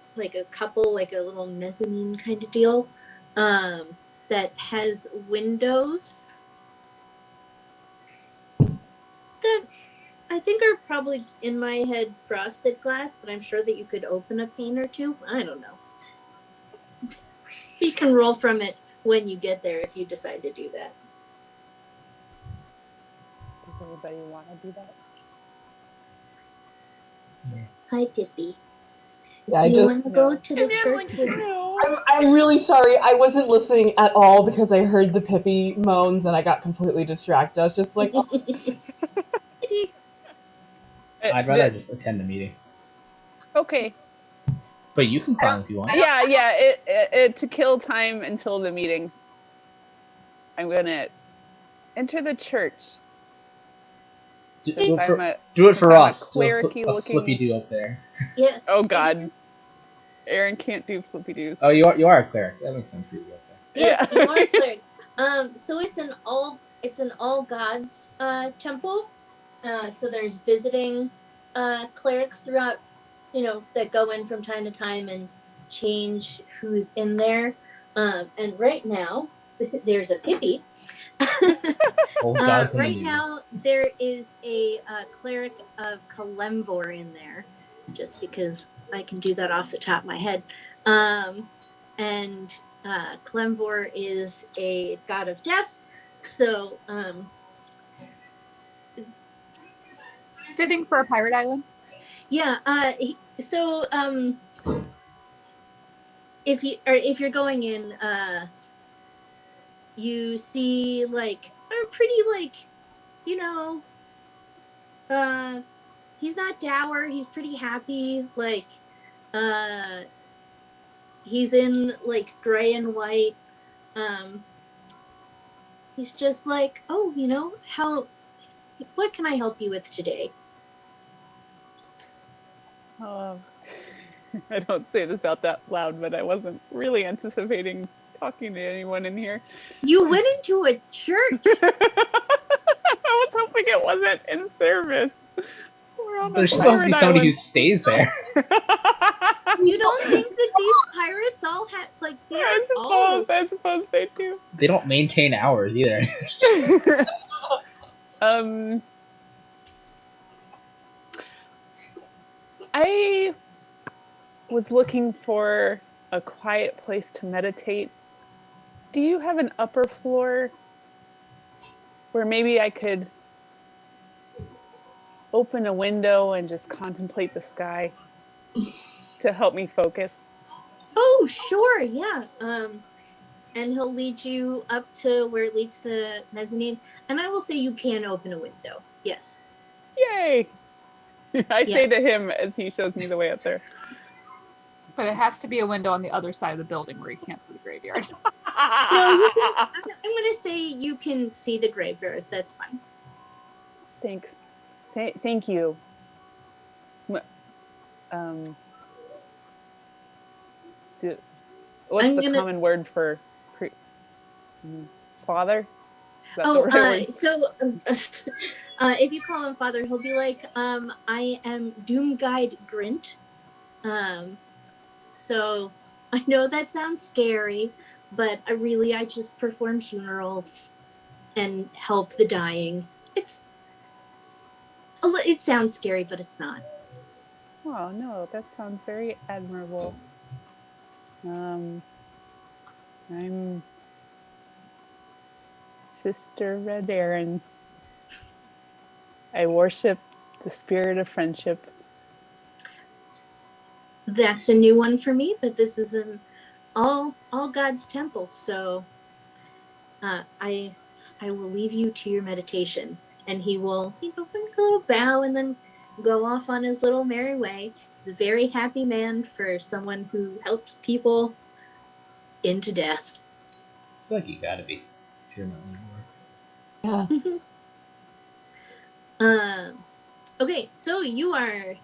couple, like a little mezzanine kind of deal, that has windows that I think are probably, in my head, frosted glass, but I'm sure that you could open a pane or two. I don't know. You can roll from it when you get there if you decide to do that. Does anybody want to do that? Hi, Pippi. Yeah, do you want to go to the church? No. I'm really sorry. I wasn't listening at all because I heard the Pippi moans and I got completely distracted. I was just like, oh. I'd rather just attend the meeting. Okay. But you can climb if you want. Yeah. It to kill time until the meeting. I'm gonna enter the church. Do it for us. Do a flippy do up there. Yes. Oh God. Aaron can't do flippy doos. Oh, you are a cleric. That makes sense for you up there. Yes, you are a cleric. So it's an all gods temple. So there's visiting clerics throughout, that go in from time to time and change who's in there. And right now, there's a Pippi. Right now, there is a cleric of Kalemvor in there, just because I can do that off the top of my head. And Kalemvor is a god of death, so fitting for a pirate island. Yeah. If you're going in, you see like a pretty he's not dour. He's pretty happy. He's in like gray and white. He's just like, oh, what can I help you with today? I don't say this out that loud, but I wasn't really anticipating talking to anyone in here. You went into a church. I was hoping it wasn't in service. There still has to be somebody who stays there. You don't think that these pirates all have like they're I suppose they do. They don't maintain hours either. I was looking for a quiet place to meditate. Do you have an upper floor where maybe I could open a window and just contemplate the sky to help me focus? Oh, sure, yeah. And he'll lead you up to where it leads to the mezzanine. And I will say you can open a window. Yes. Yay! I say to him as he shows me the way up there. But it has to be a window on the other side of the building where you can't see the graveyard. No, I'm going to say you can see the graveyard. That's fine. Thanks. Thank you. What's the common word for father? So if you call him father, he'll be like, I am Doom Guide Grint. So I know that sounds scary, but I just perform funerals and help the dying. It sounds scary, but it's not. Oh no, that sounds very admirable. I'm Sister Red Aaron. I worship the spirit of friendship. That's a new one for me, but this is an all God's temple, so I will leave you to your meditation. And he will, make a little bow and then go off on his little merry way. He's a very happy man for someone who helps people into death. I feel like you gotta be. If you're not anymore. Yeah. Okay, so you are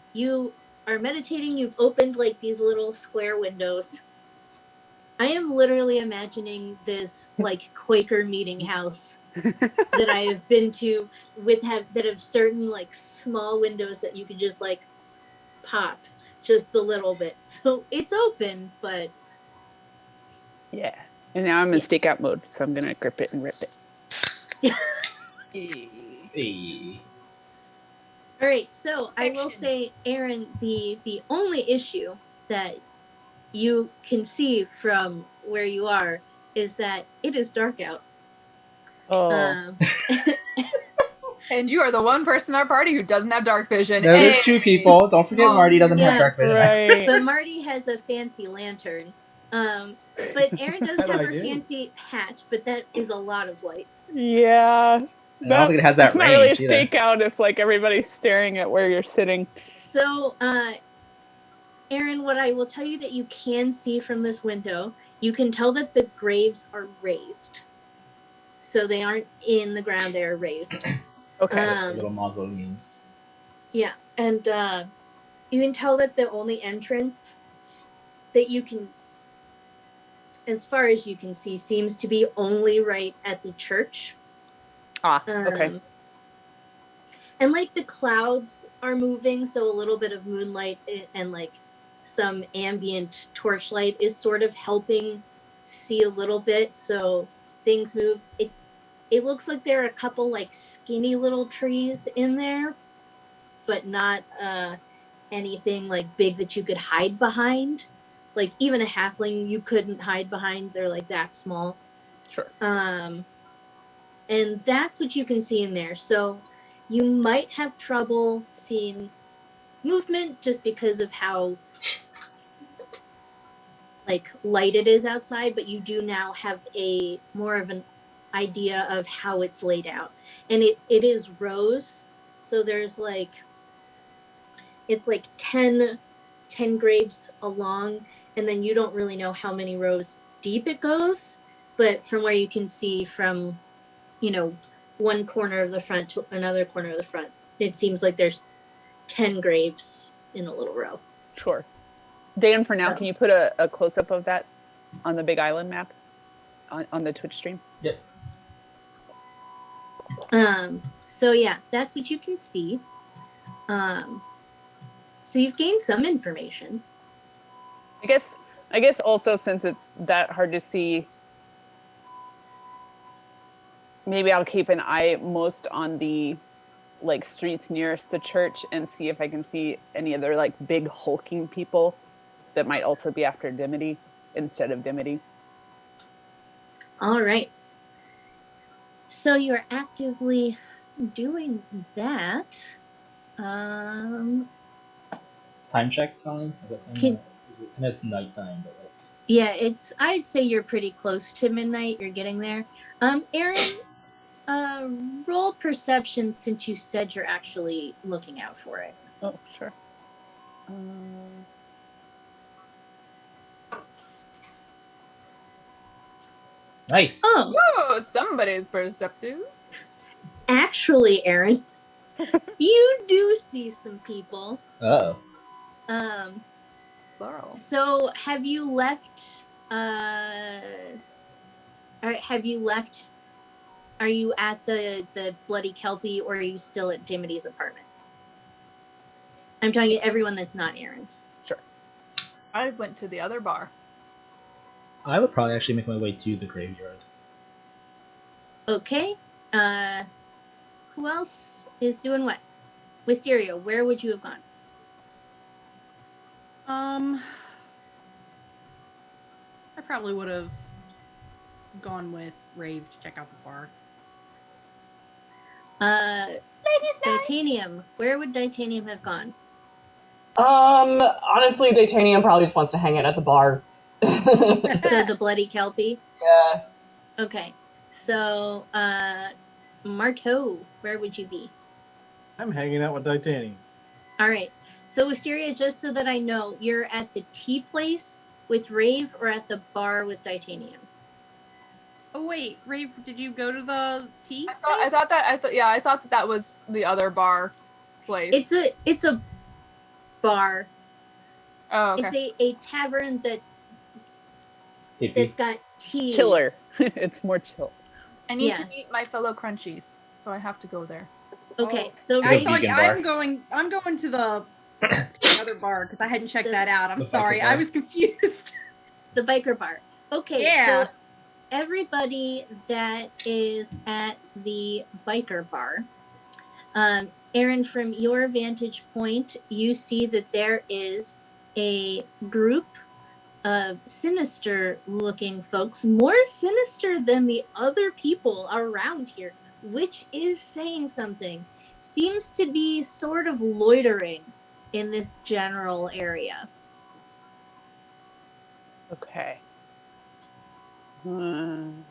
meditating. You've opened like these little square windows. I am literally imagining this like Quaker meeting house that I have been to that have certain like small windows that you can just like pop just a little bit. So it's open, but yeah. And now I'm in stakeout mode, so I'm gonna grip it and rip it. Hey. All right, so I will say, Aaron, the only issue that you can see from where you are is that it is dark out. Oh. And you are the one person in our party who doesn't have dark vision. No, there's two people. Don't forget Marty doesn't have dark vision. Right. But Marty has a fancy lantern. But Erin does have her fancy hat, but that is a lot of light. Yeah. I don't think it has that range. It's not really a stakeout if like everybody's staring at where you're sitting. So, Erin, what I will tell you that you can see from this window, you can tell that the graves are raised. So they aren't in the ground, they're raised. Okay. Little mausoleums. Yeah, and you can tell that the only entrance that you can, as far as you can see, seems to be only right at the church. Okay. And like the clouds are moving, so a little bit of moonlight and like some ambient torchlight is sort of helping see a little bit. So things move. It looks like there are a couple like skinny little trees in there, but not anything like big that you could hide behind. Like even a halfling you couldn't hide behind. They're like that small. Sure. And that's what you can see in there. So you might have trouble seeing movement just because of how like light it is outside, but you do now have a more of an idea of how it's laid out. And it is rows. So there's like, it's like 10 10 graves along, and then you don't really know how many rows deep it goes, but from where you can see from, one corner of the front to another corner of the front, it seems like there's 10 graves in a little row. Sure. Dan, for now, So- can you put a close-up of that on the Big Island map on the Twitch stream? Yep. So yeah, that's what you can see. So you've gained some information. I guess also, since it's that hard to see, maybe I'll keep an eye most on the streets nearest the church and see if I can see any other big hulking people that might also be after Dimity instead of Dimity. All right. So you're actively doing that. Time check time? I know it's nighttime, but Yeah, I'd say you're pretty close to midnight. You're getting there. Aaron, roll perception since you said you're actually looking out for it. Oh, sure. nice. Oh, Whoa, somebody's perceptive. actually, Aaron, you do see some people. Oh. Plural. So have you left? Are you at the Bloody Kelpie, or are you still at Dimity's apartment? I'm talking to everyone that's not Aaron. Sure. I went to the other bar. I would probably actually make my way to the graveyard. Okay. Who else is doing what? Wisteria, where would you have gone? I probably would have gone with Rave to check out the bar. Titanium. Where would Titanium have gone? Honestly, Titanium probably just wants to hang out at the bar. The Bloody Kelpie? Yeah. Okay. So, Marteau, where would you be? I'm hanging out with Titanium. All right. So, Wisteria, just so that I know, you're at the tea place with Rave or at the bar with Titanium? Oh wait, Rave, did you go to the tea? I thought that was the other bar place. It's a bar. Oh, okay. It's a tavern that's got tea. Chiller. It's more chill. I need yeah. to meet my fellow crunchies, so I have to go there. Okay, Oh, so To I the thought vegan bar. I'm going to the other bar because I hadn't checked that out. I'm The sorry, biker I bar. was confused. the biker bar. Okay, Yeah. so everybody that is at the biker bar, Aaron, from your vantage point, you see that there is a group of sinister-looking folks, more sinister than the other people around here, which is saying something. Seems to be sort of loitering in this general area. Okay. And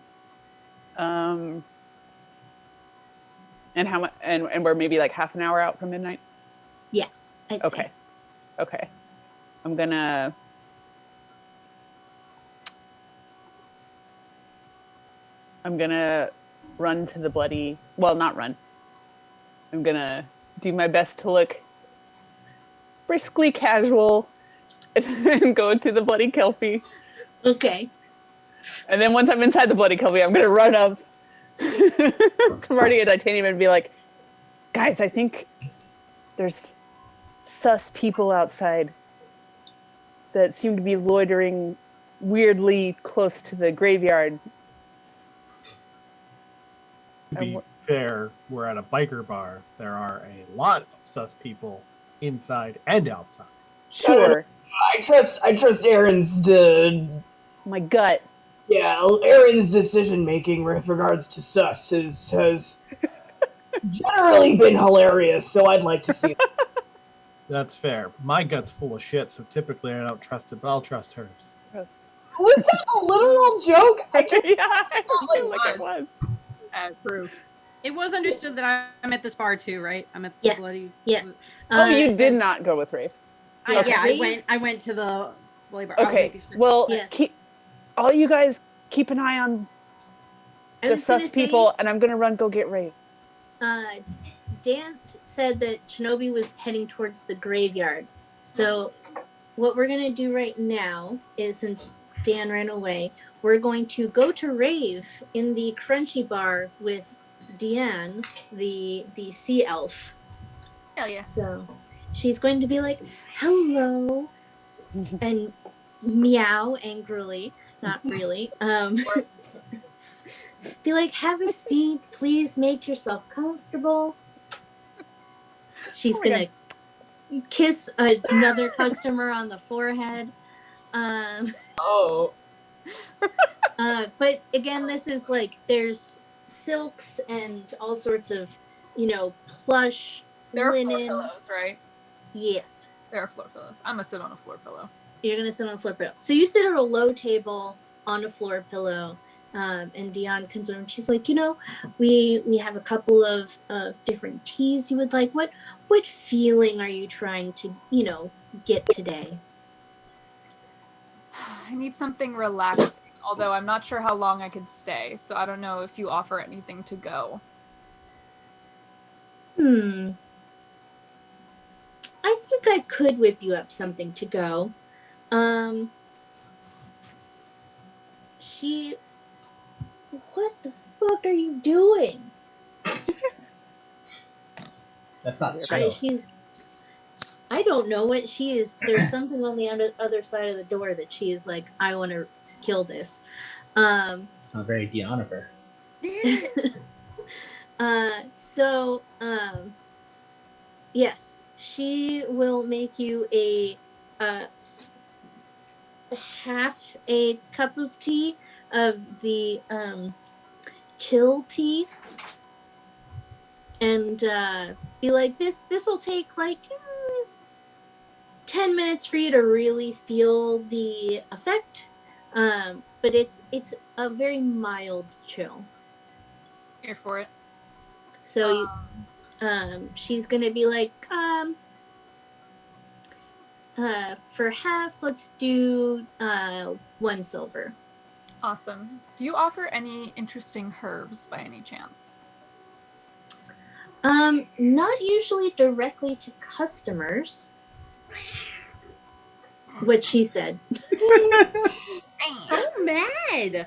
how much? And we're maybe half an hour out from midnight. I'd Okay. say. Okay. I'm gonna. Run to the bloody. Well, not run. I'm gonna do my best to look briskly casual and go to the bloody Kelpie. Okay. And then once I'm inside the bloody Kelpie, I'm gonna run up to Marty and Titanium and be like, guys, I think there's sus people outside that seem to be loitering weirdly close to the graveyard. To be fair, we're at a biker bar. There are a lot of sus people inside and outside. Sure. I trust Aaron's My gut. Aaron's decision making with regards to sus has generally been hilarious, so I'd like to see that. That's fair. My gut's full of shit, so typically I don't trust it, but I'll trust hers. Yes. Was that a literal joke? I can't Yeah, I feel like it was. True. It was understood that I'm at this bar too, right? I'm at the Yes. bloody. Yes. Oh, you did not go with Rafe. I went to the library. I was Okay. making sure. Well, Yes. all you guys keep an eye on I the was gonna sus say, people, and I'm gonna go get Ray. Dan said that Shinobi was heading towards the graveyard. So what we're gonna do right now is, since Dan ran away, we're going to go to rave in the Crunchy Bar with Deanne, the sea elf. Hell yeah. So she's going to be like, hello, and meow angrily. Not really. Be like, have a seat, please make yourself comfortable. She's gonna kiss another customer on the forehead. Oh. But again, this is like, there's silks and all sorts of, plush There are floor linen. pillows, right? Yes. There are floor pillows. I'm gonna sit on a floor pillow. You're gonna sit on a floor pillow. So you sit at a low table on a floor pillow, and Dion comes over and she's like, we have a couple of different teas you would like. What feeling are you trying to, get today? I need something relaxing, although I'm not sure how long I could stay, so I don't know if you offer anything to go. I think I could whip you up something to go. What the fuck are you doing? That's not Right, true. I don't know what she is. There's something on the other side of the door that she is like, I want to kill this. It's not very Dion of her. Yes, she will make you a half a cup of tea of the chill tea, and be like, this will take like 10 minutes for you to really feel the effect, but it's a very mild chill. Here for it. So she's gonna be like, for half, let's do 1 silver. Awesome. Do you offer any interesting herbs by any chance? Not usually directly to customers. What she said. So mad.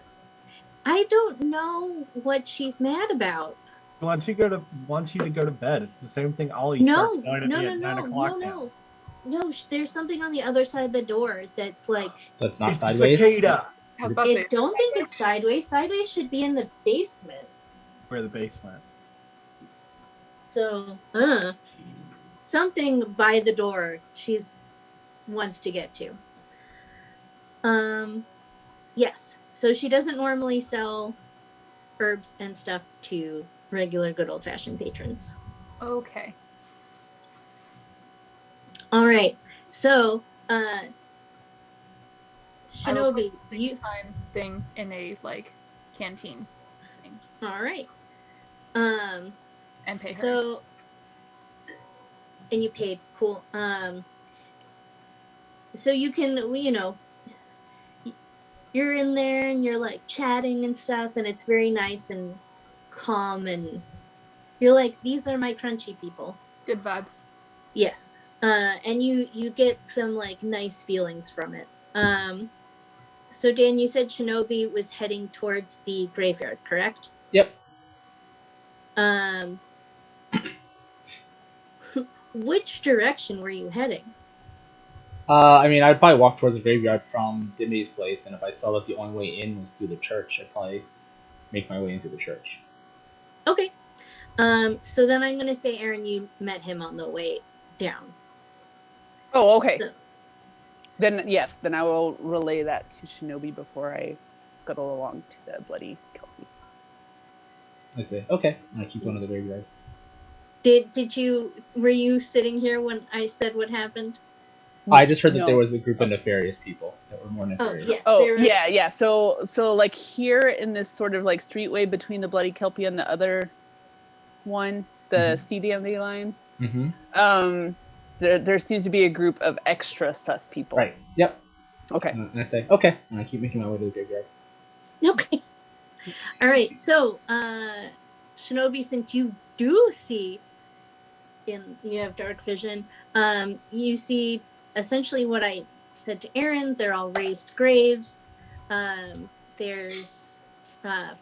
I don't know what she's mad about. Wants you to go to bed. It's the same thing Ollie No, starts yelling at me at 9 o'clock now. No, there's something on the other side of the door that's like... That's not It's sideways? a cicada. I was about to I say, don't think it's sideways. Sideways should be in the basement. Where the basement. So, something by the door she's wants to get to. Yes. So she doesn't normally sell herbs and stuff to regular good old-fashioned patrons. okay. All right. So, I will Shinobi, put the time thing in a canteen thing all right. and pay her. So, and you paid. Cool. So you can, you're in there and you're like chatting and stuff, and it's very nice and calm, and you're like, these are my crunchy people. Good vibes. Yes. And you get some nice feelings from it. So Dan, you said Shinobi was heading towards the graveyard, correct? Yep. Which direction were you heading? I'd probably walk towards the graveyard from Dimity's place, and if I saw that the only way in was through the church, I'd probably make my way into the church. Okay. So then I'm gonna say, Aaron, you met him on the way down. Oh, okay. So, Then I will relay that to Shinobi before I scuttle along to the bloody Kelpie. I say, okay, and I keep going to the graveyard. were you sitting here when I said what happened? I just heard that No. there was a group of nefarious people that were more nefarious. Yes. Oh, there was- yeah. So here in this sort of streetway between the bloody Kelpie and the other one, the CDMD line, Mm-hmm. there seems to be a group of extra sus people. Right. Yep. Okay. And I say, okay. And I keep making my way to the graveyard. Okay. All right. So, Shinobi, since you do see, you have dark vision, you see essentially what I said to Aaron. They're all raised graves. There's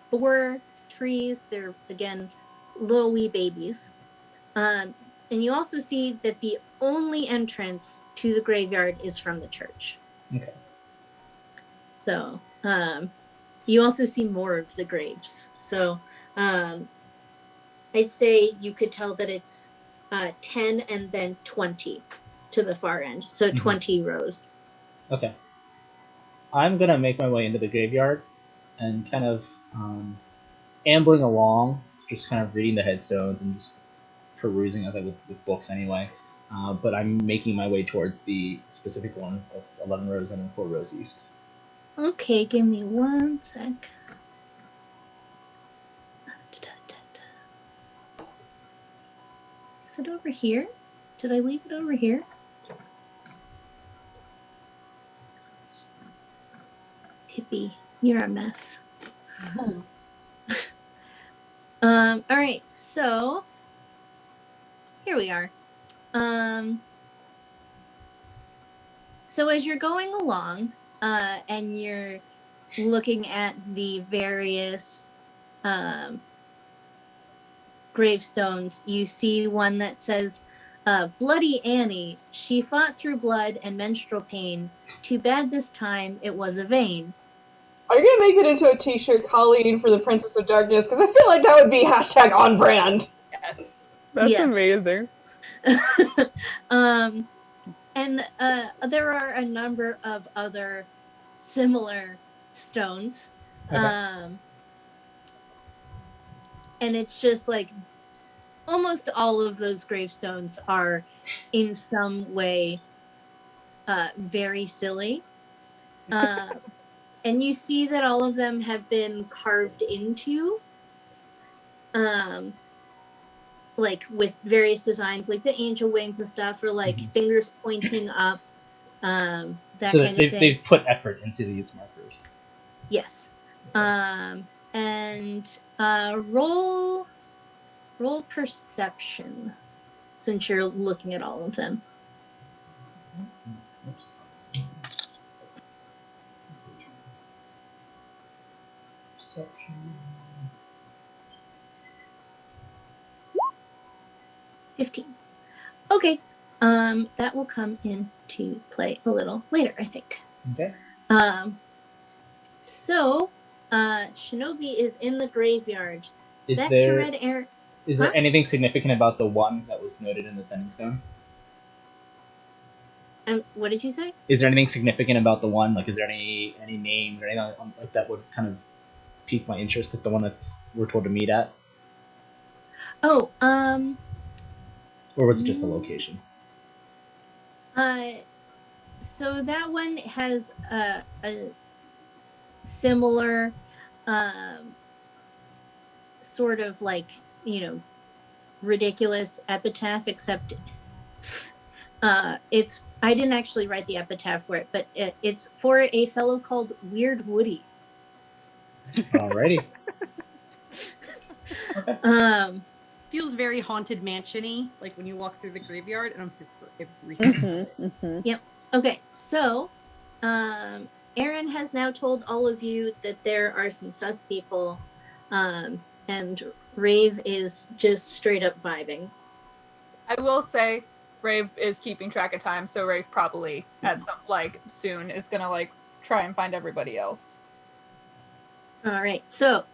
4 trees. They're, again, little wee babies. And you also see that the only entrance to the graveyard is from the church. Okay. So, you also see more of the graves. So, I'd say you could tell that it's 10 and then 20 to the far end. So 20 rows. Okay. I'm going to make my way into the graveyard and kind of ambling along, just kind of reading the headstones and just perusing as I would with books anyway. But I'm making my way towards the specific one that's 11 rows and 4 rows east. Okay, give me 1 sec. Is it over here? Did I leave it over here? Hippie, you're a mess. All right, so here we are. So as you're going along, and you're looking at the various gravestones, you see one that says, Bloody Annie, she fought through blood and menstrual pain. Too bad this time it was a vain. Are you gonna make it into a t-shirt, Colleen, for the Princess of Darkness? Because I feel like that would be hashtag on brand. Yes. That's Yes. amazing. And there are a number of other similar stones. Okay. And it's just like almost all of those gravestones are in some way very silly. And you see that all of them have been carved into, like with various designs, like the angel wings and stuff, or like fingers pointing up, that So kind of thing. they've put effort into these markers. Yes. And roll perception, since you're looking at all of them. Oops. 15. Okay. That will come into play a little later, I think. Okay. So, Shinobi is in the graveyard. Is Back to there Red Air. is there anything significant about the one that was noted in the sending stone? What did you say? Is there anything significant about the one? Like, is there any names or anything like that would kind of pique my interest? Like the one we're told to meet at, Oh, or was it just a location? So that one has a similar sort of like, ridiculous epitaph, except it's, I didn't actually write the epitaph for it, but it's for a fellow called Weird Woody. Alrighty. Okay. Feels very Haunted Mansion-y, like when you walk through the graveyard, and I'm through for everything. Yep. Okay, so Aaron has now told all of you that there are some sus people, and Rave is just straight up vibing. I will say Rave is keeping track of time, so Rave probably at some soon is gonna try and find everybody else. All right, so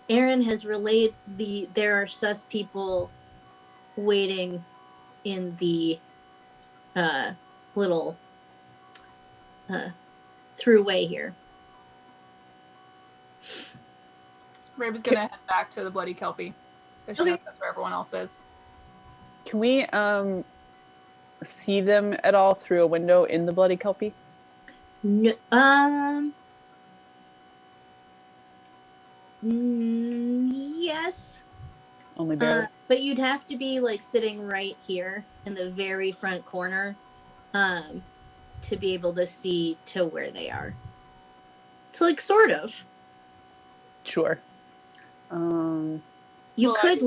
Aaron has relayed there are sus people waiting in the little throughway here. Rave is gonna head back to the Bloody Kelpie. Because she knows that's where everyone else is. Can we see them at all through a window in the Bloody Kelpie? No, yes. Only barely. But you'd have to be like sitting right here in the very front corner to be able to see to where they are. So like sort of. Sure. You could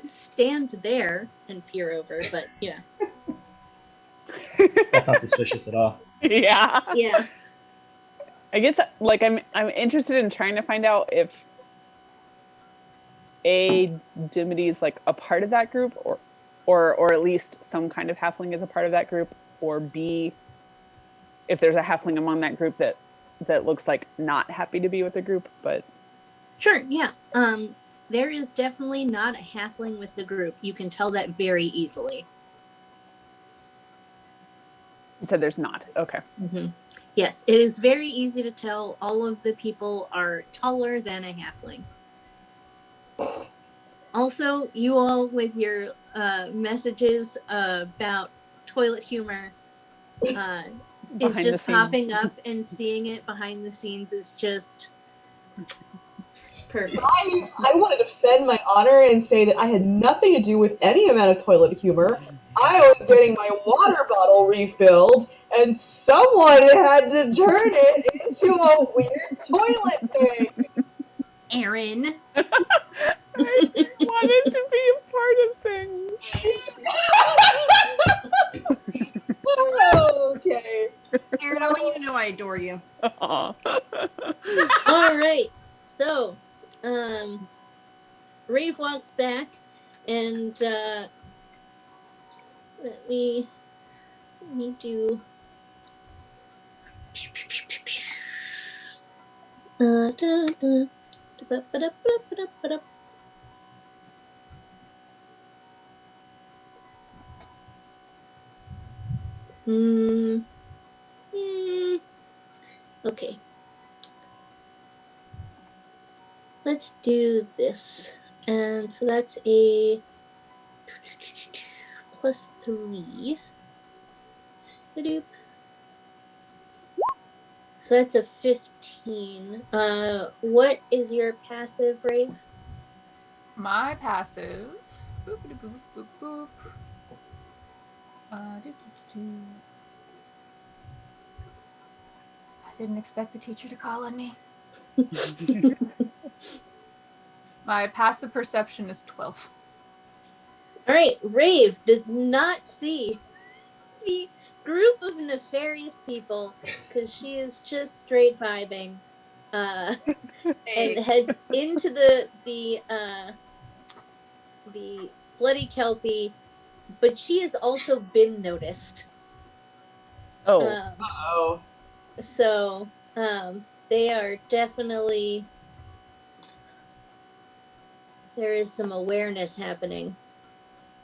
stand there and peer over, but yeah. That's not suspicious at all. Yeah. Yeah. I guess like I'm interested in trying to find out if Dimity is like a part of that group, or at least some kind of halfling is a part of that group, or B, if there's a halfling among that group that looks like not happy to be with the group, but Sure, yeah. There is definitely not a halfling with the group. You can tell that very easily. you said there's not. Okay. Mm-hmm. Yes, it is very easy to tell. All of the people are taller than a halfling. Also, you all with your messages about toilet humor is Behind the just scenes. popping up, and seeing it behind the scenes is just perfect. I want to defend my honor and say that I had nothing to do with any amount of toilet humor. I was getting my water bottle refilled, and someone had to turn it into a weird toilet thing. Aaron. I wanted to be a part of things. Okay. Aaron, I want you to know I adore you. Aw. All right, so Rave walks back, and let me do. Okay. Let's do this. And so that's a +3. Ba-doop. So that's a 15. What is your passive, Rave? My passive. Boop, boop, boop, boop, boop. I didn't expect the teacher to call on me. My passive perception is 12. All right, Rave does not see the group of nefarious people because she is just straight vibing, and heads into the bloody Kelpie, but she has also been noticed. Oh. Uh-oh. So they are definitely, there is some awareness happening.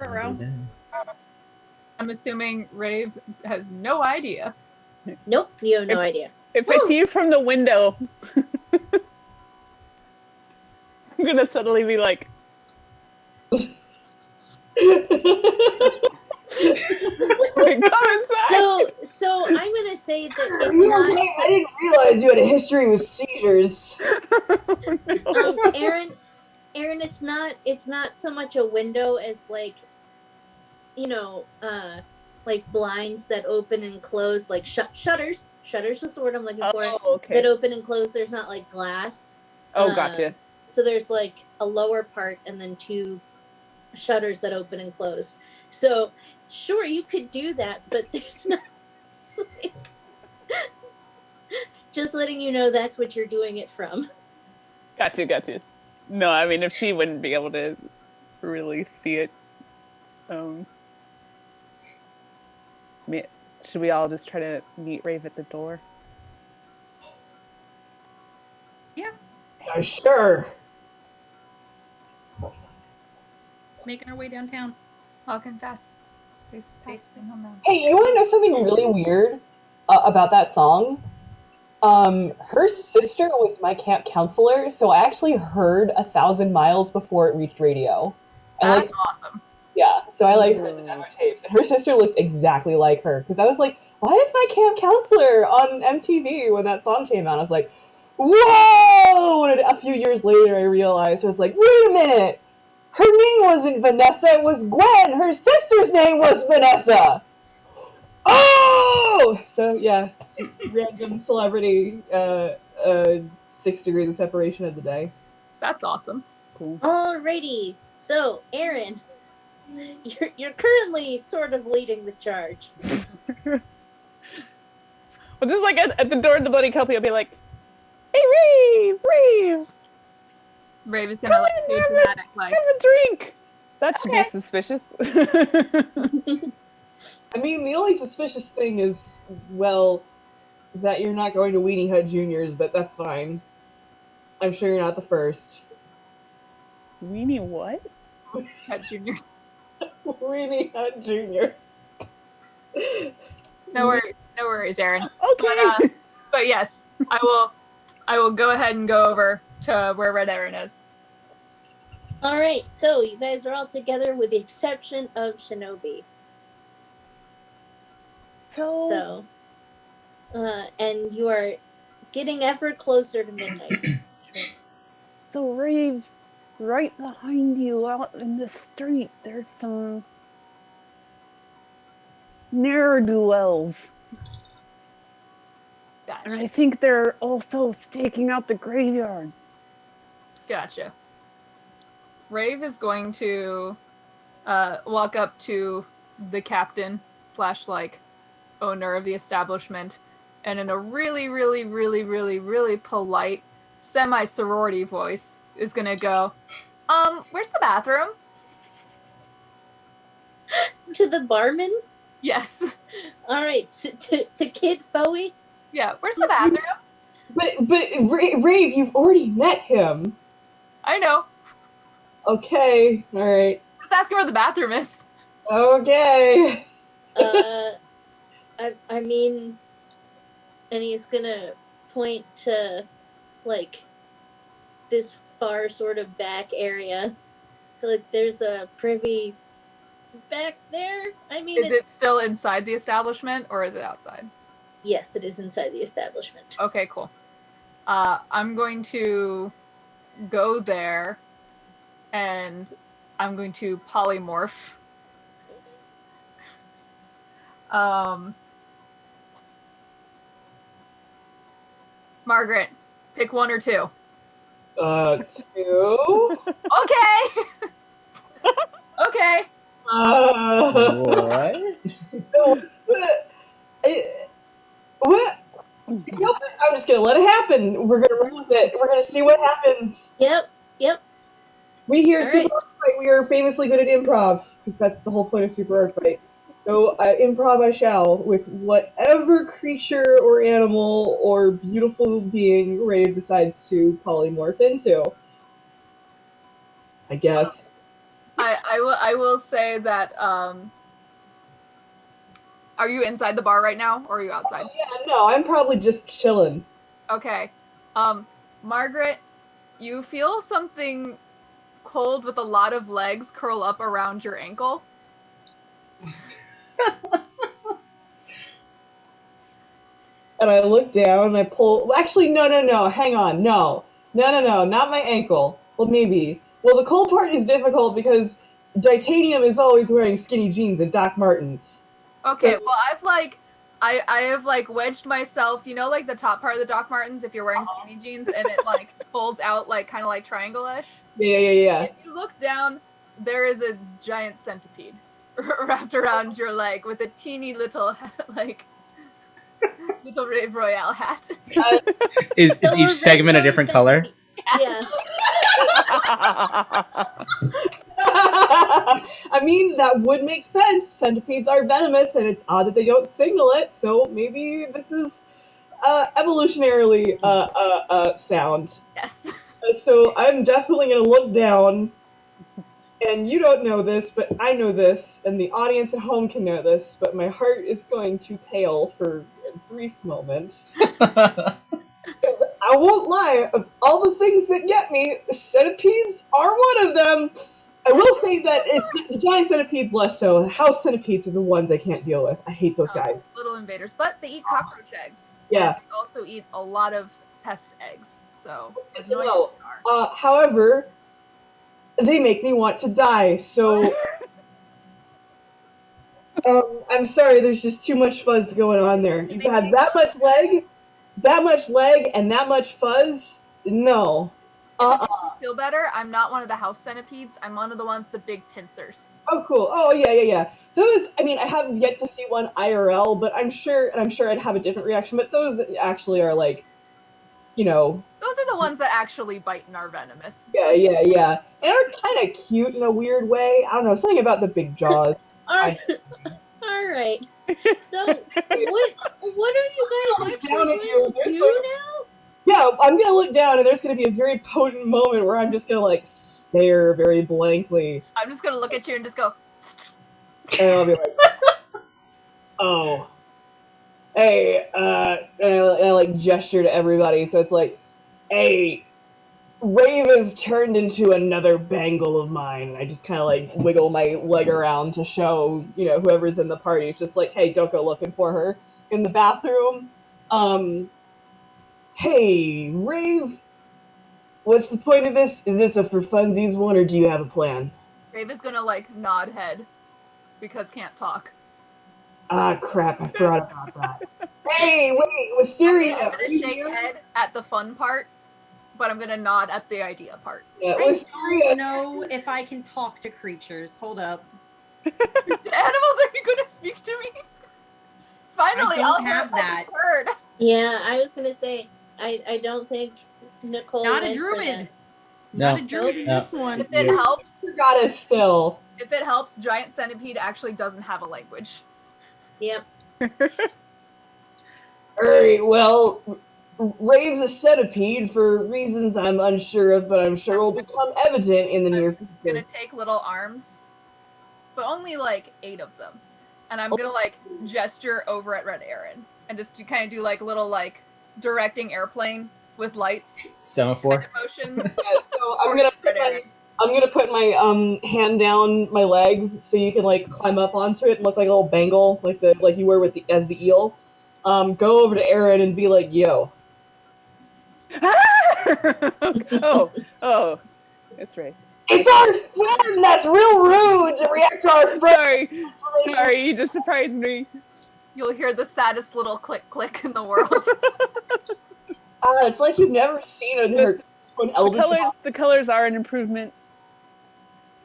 I'm assuming Rave has no idea. Nope, you have no idea. If I see you from the window, I'm gonna suddenly be like, come inside. So I'm gonna say that it's You not. okay? I didn't realize you had a history with seizures. Aaron, it's not so much a window as like, you know, like blinds that open and close, like shutters. Shutters is the word I'm looking for. Okay. That open and close. There's not like glass. Oh, gotcha. So there's like a lower part and then two shutters that open and close. So sure, you could do that, but there's not. Just letting you know that's what you're doing it from. Gotcha. No, I mean, if she wouldn't be able to really see it, should we all just try to meet Rave at the door? Yeah. Yeah, sure. Making our way downtown. Walking fast. Faces fast. Hey, you want to know something really weird about that song? Her sister was my camp counselor, so I actually heard 1,000 miles before it reached radio. And, That's awesome. Yeah, so I heard the demo tapes, and her sister looks exactly like her. Because I was like, why is my camp counselor on MTV when that song came out? I was like, whoa! And a few years later, I realized, I was like, wait a minute, Her name wasn't Vanessa, it was Gwen. Her sister's name was Vanessa. Oh! So, yeah, just random celebrity, 6 degrees of separation of the day. That's awesome. Cool. Alrighty. So, Aaron, you're currently sort of leading the charge. Well, just like at the door of the Bloody Kelpie, I'll be like, "Hey, Rave, Rave, Rave is gonna like be dramatic, like have a drink." That should be Okay. suspicious. I mean, the only suspicious thing is, well, that you're not going to Weenie Hut Juniors, but that's fine. I'm sure you're not the first. Weenie what? at juniors. Weenie Hut Junior. No worries, Aaron. Okay. But yes, I will go ahead and go over to where Red Aaron is. Alright, so you guys are all together with the exception of Shinobi. So And you are getting ever closer to midnight. Rave, right behind you out in the street, there's some ne'er-do-wells. And I Gotcha. think they're also staking out the graveyard. Gotcha. Rave is going to walk up to the captain / like owner of the establishment, and in a really, really, really, really, really polite semi-sorority voice is gonna go, where's the bathroom? To the barman? Yes. Alright, so to Kid Foey? Yeah, where's the bathroom? But Rave, you've already met him. I know. Okay, alright. Just ask him where the bathroom is. Okay. I mean, and he's gonna point to, like, this far sort of back area. Like, there's a privy back there. I mean, Is it still inside the establishment or is it outside? Yes, it is inside the establishment. Okay, cool. I'm going to go there and I'm going to polymorph. Margaret, pick 1 or 2. 2. Okay. Okay. What? What? You know what? I'm just gonna let it happen. We're gonna run with it. We're gonna see what happens. Yep. We here at All Super right. Art Fight, we are famously good at improv, because that's the whole point of Super Art Fight. So improv I shall, with whatever creature or animal or beautiful being Rave decides to polymorph into. I guess. I will say that are you inside the bar right now or are you outside? Yeah, no, I'm probably just chilling. Okay. Margaret, you feel something cold with a lot of legs curl up around your ankle. And I look down and I pull. Actually, no. Hang on. No, not my ankle. Well, maybe. Well, the cold part is difficult because Titanium is always wearing skinny jeans and Doc Martens. Okay, So- well I have like wedged myself, you know, like the top part of the Doc Martens if you're wearing skinny jeans and it like folds out like kind of like triangle-ish. Yeah. If you look down, there is a giant centipede wrapped around your leg with a teeny little like little Rave Royale hat. Is So we're each segment a red different rose color? centipede. I mean, that would make sense. Centipedes are venomous, and it's odd that they don't signal it. So maybe this is evolutionarily sound. Yes. So I'm definitely gonna look down, and you don't know this, but I know this, and the audience at home can know this. But my heart is going to pale for a brief moment. I won't lie, of all the things that get me, centipedes are one of them. I will say that the giant centipedes less so. The house centipedes are the ones I can't deal with. I hate those guys. Little invaders, but they eat cockroach eggs. Yeah. And they also eat a lot of pest eggs. So as So, annoying as they are. however, they make me want to die. So, I'm sorry. There's just too much fuzz going on there. You've had that much leg, and that much fuzz. No. If it makes you feel better, I'm not one of the house centipedes. I'm one of the ones, the big pincers. Oh, cool. Oh, yeah. Those, I mean, I haven't yet to see one IRL, but I'm sure I'd have a different reaction. But those actually are like, Those are the ones that actually bite and are venomous. Yeah. And are kind of cute in a weird way. I don't know, something about the big jaws. All right. So, what are you guys actually going to do now? Yeah, I'm gonna look down, and there's gonna be a very potent moment where I'm just gonna like stare very blankly. I'm just gonna look at you and just go. And I'll be like, "Oh, hey," and I like gesture to everybody. So it's like, "Hey, Rave has turned into another bangle of mine." And I just kind of like wiggle my leg around to show, whoever's in the party. It's just like, "Hey, don't go looking for her in the bathroom." Hey, Rave, what's the point of this? Is this a for funsies one, or do you have a plan? Rave is gonna nod head because can't talk. Ah, crap! I forgot about that. Hey, wait, Wisteria. I'm gonna shake head at the fun part, but I'm gonna nod at the idea part. Yeah, I Wisteria. don't know if I can talk to creatures. Hold up. Animals, are you gonna speak to me? Finally, I I'll don't have that. Heard. Yeah, I was gonna say, I don't think Nicole. Not a went for druid. that. Not a druid in this one. If it helps, Goddess still. If it helps, giant centipede actually doesn't have a language. Yep. Alright, well, Rave's a centipede for reasons I'm unsure of, but I'm sure will become evident in the near I'm future. gonna take little arms, but only 8 of them, and I'm gonna gesture over at Red Aaron and just kind of do little directing airplane with lights Semaphore. kind of motions. Yeah, so I'm gonna put my hand down my leg so you can climb up onto it and look like a little bangle like you were as the eel. Go over to Aaron and be like, "Yo." oh, that's right. It's our friend. That's real rude to react to our friend. Sorry, you just surprised me. You'll hear the saddest little click in the world. It's like you've never seen an elder. The colors are an improvement.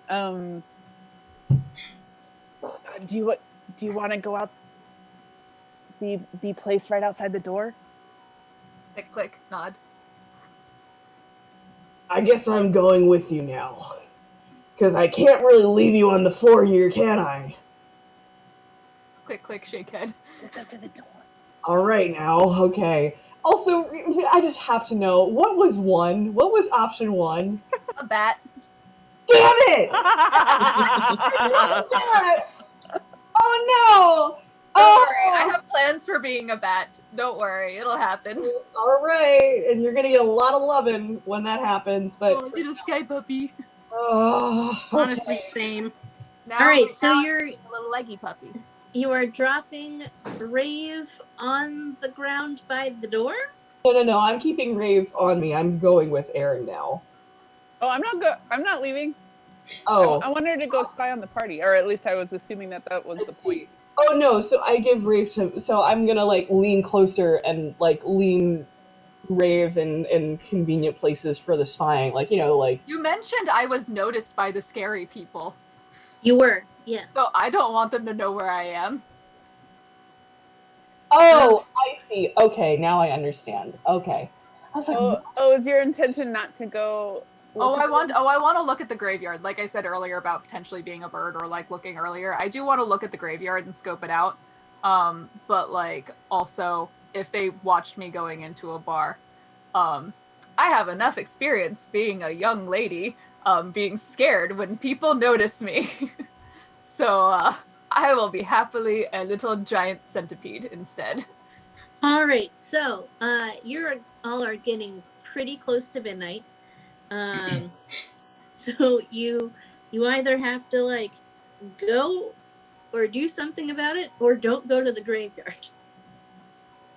Do you want to go out? Be placed right outside the door? Click, nod. I guess I'm going with you now. Because I can't really leave you on the floor here, can I? Click, shake head. Just up to the door. Alright now, okay. Also, I just have to know, what was one? What was option one? A bat. Damn it! Oh no! Don't worry, I have plans for being a bat. Don't worry, it'll happen. Alright, and you're gonna get a lot of loving when that happens, but... Oh, little sky puppy. Honestly, same. Now, Alright, so now you're... a little leggy puppy. You are dropping Rave on the ground by the door? No, I'm keeping Rave on me. I'm going with Aaron now. Oh, I'm not leaving. Oh. I wanted to go spy on the party, or at least I was assuming that was the point. Oh no, so I give Rave so I'm gonna lean closer and lean Rave in convenient places for the spying. You mentioned I was noticed by the scary people. You were, yes. So I don't want them to know where I am. Oh, I see. Okay, now I understand. Okay. I was like, is your intention not to go? I want to look at the graveyard. Like I said earlier about potentially being a bird or looking earlier. I do want to look at the graveyard and scope it out. But also if they watched me going into a bar, I have enough experience being a young lady, being scared when people notice me. So I will be happily a little giant centipede instead. All right, so you're all are getting pretty close to midnight. So you either have to go or do something about it, or don't go to the graveyard.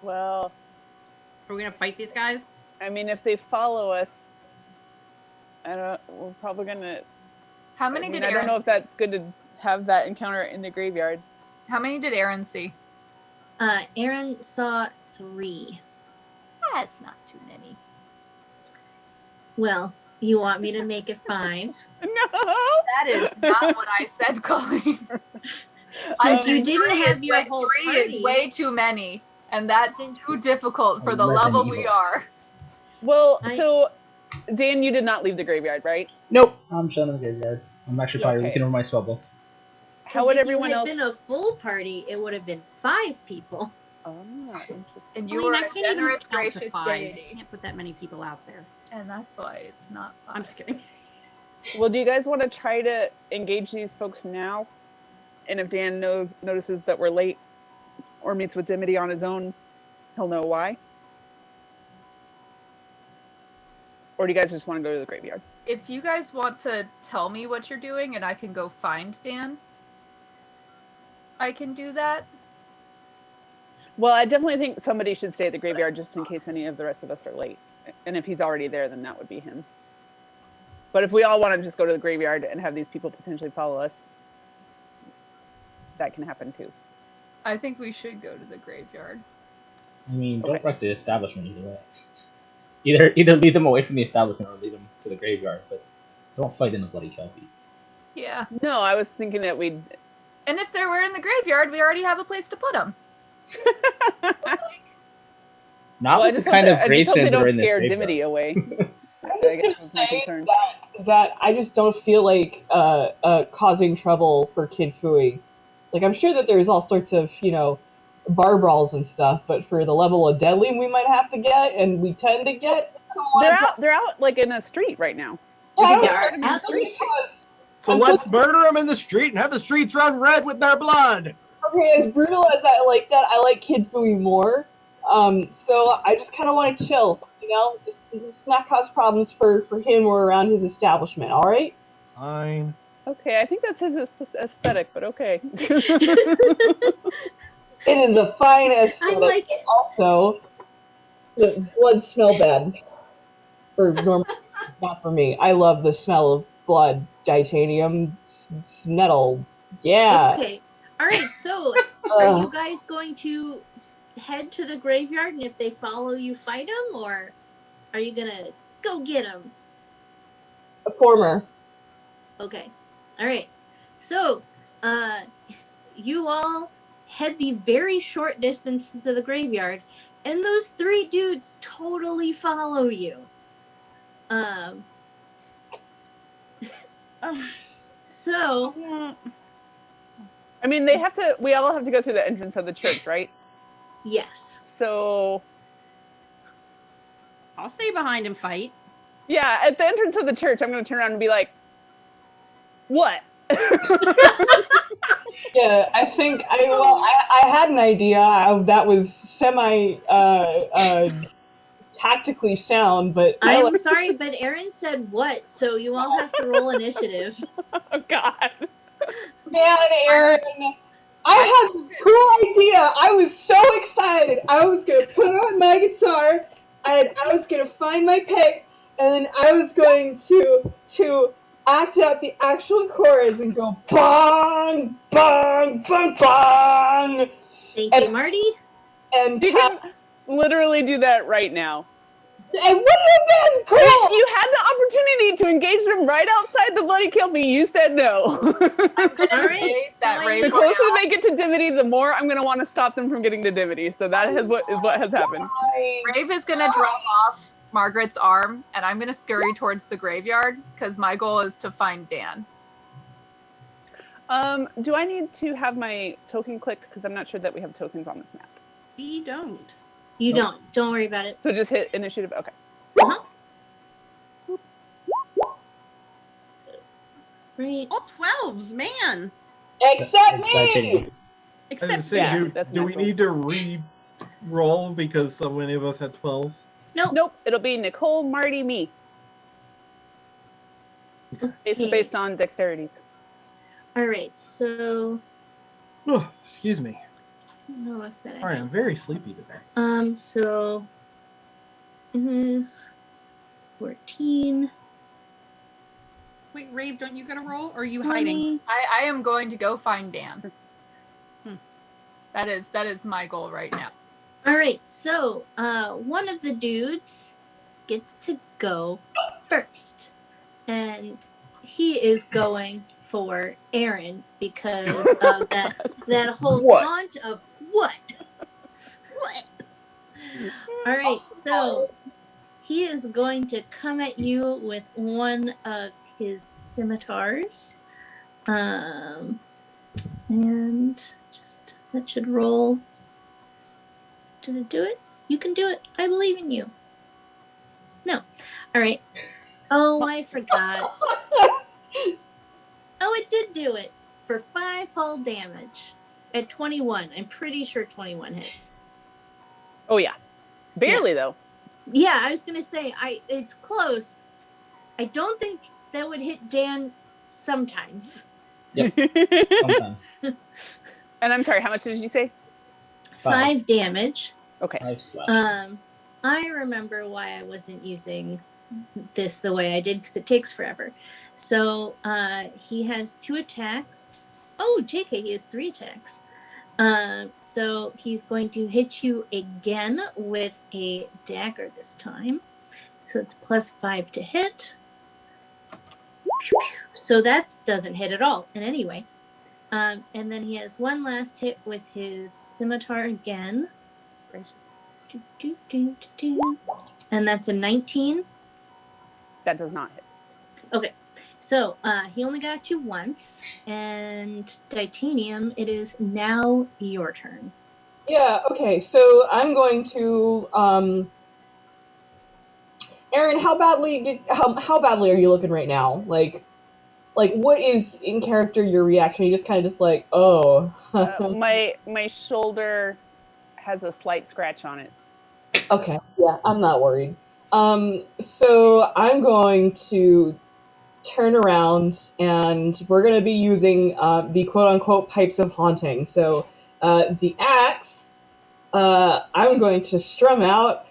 Well, Are we gonna fight these guys? I mean, if they follow us, we're probably gonna How many did I Aaron? don't know if that's good to have that encounter in the graveyard. How many did Aaron see? Aaron saw 3. That's not too many. Well, you want me to make it 5? No. That is not what I said, Colleen. Since you think didn't three have is your way- whole three party. is way too many, and that's Then- too difficult for the 11 level we evil are. axes. Well, I- so Dan, you did not leave the graveyard, right? Nope, I'm chilling in the graveyard. I'm actually probably Okay. looking over my spell book. How would if everyone you had else? been a full party, it would have been 5 people. Oh, interesting. And you Colleen, were I a can't even generous, count to gracious 5. deity. I can't put that many people out there. And that's why it's not fun. I'm just kidding. Well, do you guys want to try to engage these folks now? And if Dan notices that we're late or meets with Dimity on his own, he'll know why? Or do you guys just want to go to the graveyard? If you guys want to tell me what you're doing and I can go find Dan, I can do that. Well, I definitely think somebody should stay at the graveyard just in case any of the rest of us are late. And if he's already there, then that would be him. But if we all want to just go to the graveyard and have these people potentially follow us, that can happen too. I think we should go to the graveyard. I mean, Okay. don't wreck the establishment either way. Either lead them away from the establishment or lead them to the graveyard, but don't fight in the bloody Kelpie. Yeah. No, I was thinking that we'd... And if they were in the graveyard, we already have a place to put them. Not Well, I with just the hope kind that, of I just hope gravestones they that are don't in this scare graveyard. Dimity away. I I guess was that's my gonna say concern. that I just don't feel like causing trouble for Kid Fooey. Like, I'm sure that there's all sorts of, bar brawls and stuff, but for the level of deadly we might have to get, and we tend to get, They're out like in a street right now. Yeah, I don't They care. are out in the Just street. because- So I'm let's murder them in the street and have the streets run red with their blood. Okay, as brutal as I like that, I like Kid Fooey more. So I just kind of want to chill, Just not cause problems for him or around his establishment, alright? Fine. Okay, I think that's his aesthetic, but okay. It is a fine aesthetic. like- but also, the blood smell bad. For normal, not for me. I love the smell of blood, titanium, metal. Yeah. Okay. All right. So, are you guys going to head to the graveyard, and if they follow you, fight them, or are you gonna go get them? A former. Okay. All right. So, you all head the very short distance to the graveyard, and those 3 dudes totally follow you. So, I mean, we all have to go through the entrance of the church, right? yes. So, I'll stay behind and fight. yeah, at the entrance of the church, I'm going to turn around and be like, what? Yeah, I think I had an idea that was semi tactically sound, but I'm sorry, but Aaron said what, so you all have to roll initiative. Oh, God. man, Aaron, I had a cool idea. I was so excited. I was gonna put on my guitar, and I was gonna find my pick, and then I was going to act out the actual chords and go bong, bong, bong, bong, Thank you, Marty. and You can literally do that right now. and wouldn't it have been cool? You had the opportunity to engage them right outside the bloody Kelpie. You said no. I'm gonna All right, base that so I- Rave The closer Royale. they get to Dimity, the more I'm going to want to stop them from getting to Dimity. So that is what has happened. Rave is gonna drop off Margaret's arm, and I'm gonna scurry towards the graveyard because my goal is to find Dan. Do I need to have my token clicked? Because I'm not sure that we have tokens on this map. We don't. You Nope. don't worry about it. So just hit initiative. Okay. Right. All 12s, man. Except That's my me. opinion. I was gonna Except say, Yeah, do, that's a do nice we one. need to re-roll because so many of us had 12s? Nope. Nope. It'll be Nicole, Marty, me. It's Okay. based on dexterities. All right. So, Oh, excuse me. I don't know if that. Sorry, I'm very sleepy today. So is 14 Wait, Rave, don't you get a roll? Or are you hiding? 20. I am going to go find Dan. Hmm. That is my goal right now. All right, so one of the dudes gets to go first, and he is going for Aaron because of that whole What? taunt of what? What? All right, so he is going to come at you with one of his scimitars, and just that should roll. Did it do it? You can do it. I believe in you. No. All right. Oh, I forgot. Oh, it did do it for 5 hull damage at 21. I'm pretty sure 21 hits. Oh yeah, barely though. Yeah, I was gonna say it's close. I don't think that would hit Dan sometimes. Yep. Sometimes. And I'm sorry, how much did you say? 5 damage. Okay. 5 slash. I remember why I wasn't using this the way I did because it takes forever. So he has 2 attacks. Oh, JK, he has 3 attacks. So he's going to hit you again with a dagger this time. So it's +5 to hit. So that doesn't hit at all in any way. And then he has one last hit with his scimitar again. Gracious. And that's a 19. That does not hit. Okay. So he only got you once. And Titanium, it is now your turn. Yeah, okay, so I'm going to Aaron, how badly are you looking right now? Like what is in character your reaction? You just kind of just like, oh. My shoulder has a slight scratch on it. Okay, yeah, I'm not worried. So I'm going to turn around and we're going to be using the quote-unquote pipes of haunting. So the axe, I'm going to strum out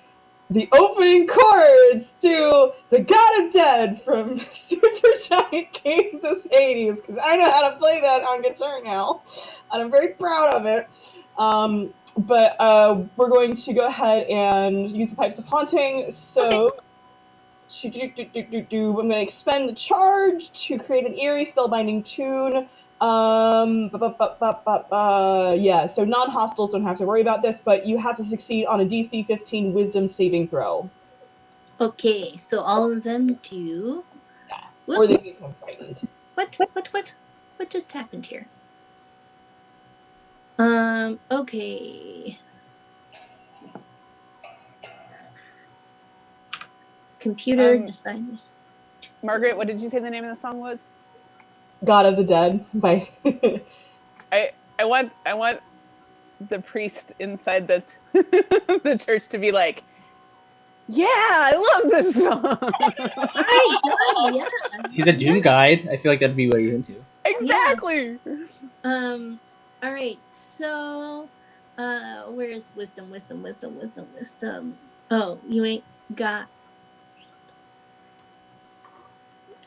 the opening chords to The God of Dead from Supergiant Games' Hades, because I know how to play that on guitar now, and I'm very proud of it. But we're going to go ahead and use the Pipes of Haunting, so I'm going to expend the charge to create an eerie spellbinding tune. Yeah, so non-hostiles don't have to worry about this, but you have to succeed on a DC 15 Wisdom saving throw. Okay, so all of them do. Yeah, Whoop. or they become frightened. What just happened here? Okay. Computer decided. Margaret, what did you say the name of the song was? God of the Dead by I want the priest inside the the church to be like, yeah, I love this song. Yeah. He's a Doom guide. I feel like that'd be what he's into. Exactly. All right, so where is wisdom? Oh, you ain't got.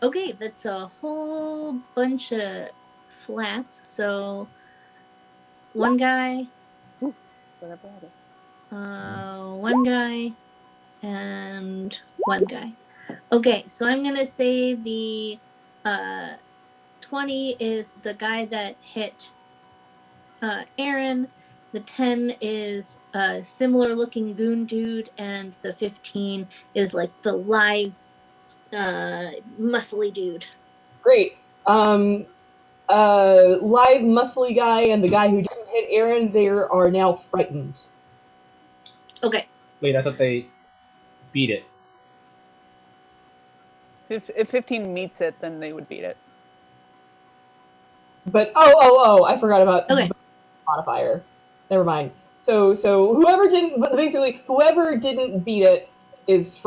Okay, that's a whole bunch of flats. So one guy, Whatever that is. one guy, and one guy. Okay, so I'm gonna say the 20 is the guy that hit Aaron. The 10 is a similar looking goon dude, and the 15 is like the live muscly dude. Great. Live muscly guy and the guy who didn't hit Aaron, they are now frightened. Okay. Wait, I thought they beat it. If 15 meets it, then they would beat it. But I forgot about Okay. the modifier. Never mind. So whoever didn't beat it is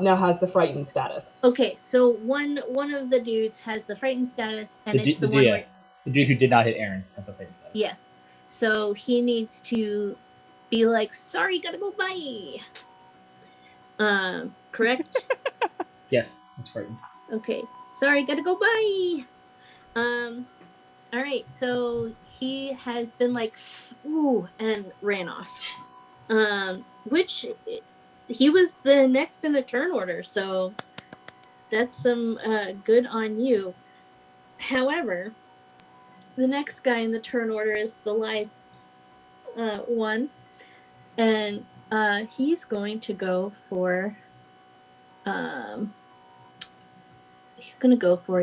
now has the frightened status. Okay, so one of the dudes has the frightened status, and it's the one where... The dude who did not hit Aaron has the frightened status. Yes. So he needs to be like, sorry, gotta go bye. Correct? Yes, that's frightened. Okay. Sorry, gotta go. Bye. All right. So he has been like, ooh, and ran off. Which he was the next in the turn order, so that's some good on you. However, the next guy in the turn order is the live one, and he's going to go for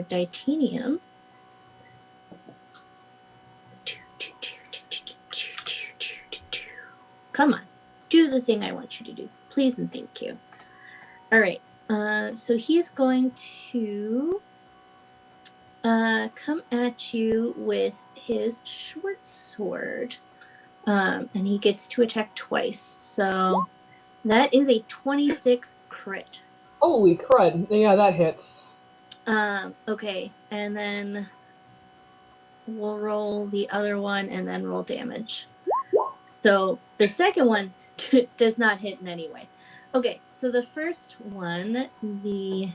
titanium. Come on, do the thing I want you to do, please and thank you. All right, so he's going to come at you with his short sword, and he gets to attack twice. So that is a 26 crit. Holy crud! Yeah, that hits. Okay, and then we'll roll the other one and then roll damage. So the second one does not hit in any way. Okay, so the first one, the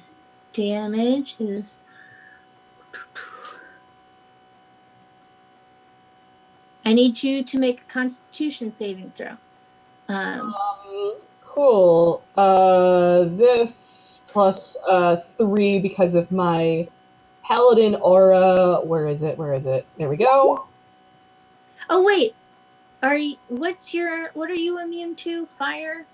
damage is... I need you to make a Constitution saving throw. Cool. This plus 3 because of my Paladin aura. Where is it? There we go. Oh wait, what are you immune to? Fire?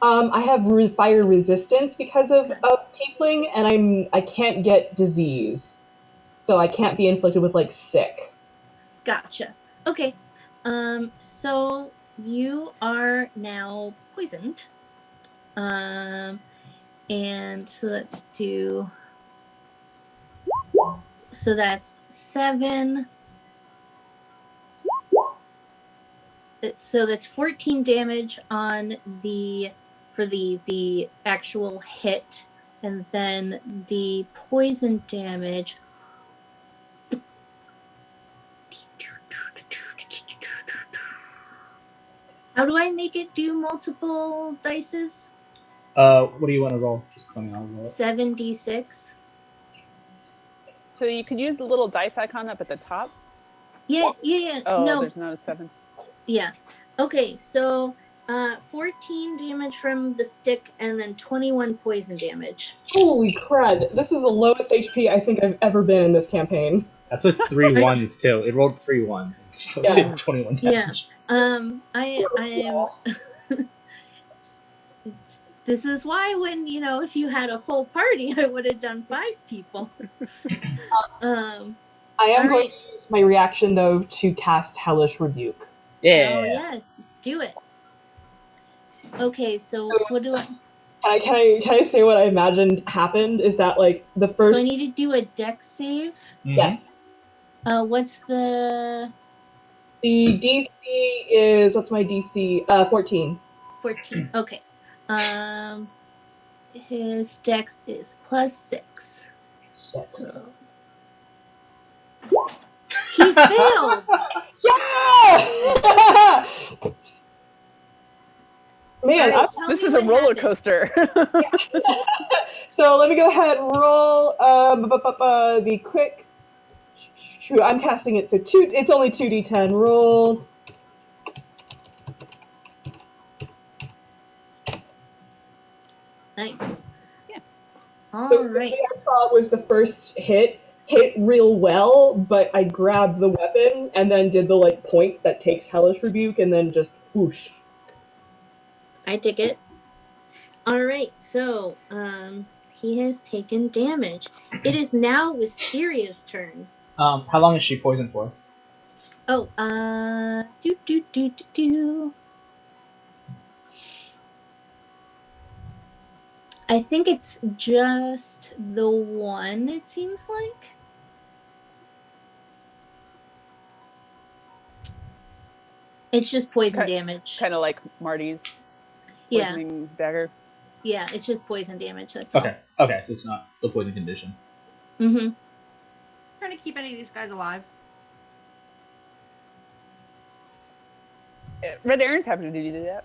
I have fire resistance because of tiefling, and I can't get disease, so I can't be inflicted with like sick. Gotcha. Okay. So you are now poisoned. And so let's do. So that's 7. So that's 14 damage on for the actual hit, and then the poison damage. How do I make it do multiple dices? What do you want to roll? Just let me roll. 7d6. So you could use the little dice icon up at the top. Yeah. Oh, no. There's not a 7. Yeah. Okay, so 14 damage from the stick and then 21 poison damage. Holy crud! This is the lowest HP I think I've ever been in this campaign. That's with 3 1s too. It rolled 3 1. It still did 21 damage. Yeah. I am. This is why when if you had a full party, I would have done 5 people. I am going to use my reaction though to cast Hellish Rebuke. Yeah. Oh yeah, do it. Okay, so what do I? Can I say what I imagined happened? Is that like the first? So I need to do a dex save. Mm-hmm. Yes. What's the? The DC is what's my DC? 14. 14. Okay. His dex is +6. Shit. So he failed. Yeah! Man, Right, this is a roller coaster. So let me go ahead and roll the quick. Shoot, I'm casting it, so it's only 2d10. Roll. Nice. Yeah. All right. What I saw was the first hit real well, but I grabbed the weapon and then did the point that takes Hellish Rebuke and then just whoosh. I dig it. All right, so he has taken damage. It is now Wisteria's turn. How long is she poisoned for? Oh, I think it's just the one, it seems like. It's just poison damage. Kind of like Marty's poisoning dagger. Yeah, it's just poison damage, that's Okay, so it's not the poison condition. all. Mm-hmm. Trying to keep any of these guys alive. Red Aaron's happy to do that.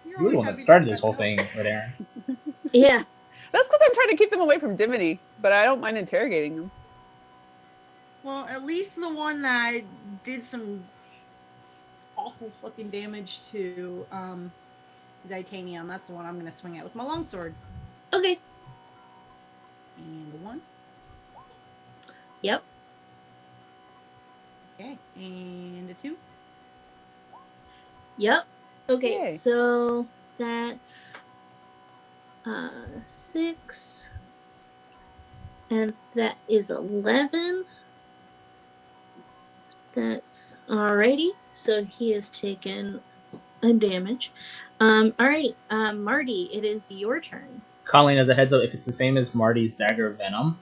You're the one that started this whole thing, Red Aaron. Yeah. That's because I'm trying to keep them away from Dimity, but I don't mind interrogating them. Well, at least the one that did some awful fucking damage to titanium, that's the one I'm gonna swing at with my longsword. Okay. And a 1. Yep. Okay, and a 2. Yep. Okay, Yay. so that's 6. And that is 11. That's alrighty. So he has taken a damage. Alright, Marty, it is your turn. Colleen, as a heads up, if it's the same as Marty's dagger of venom,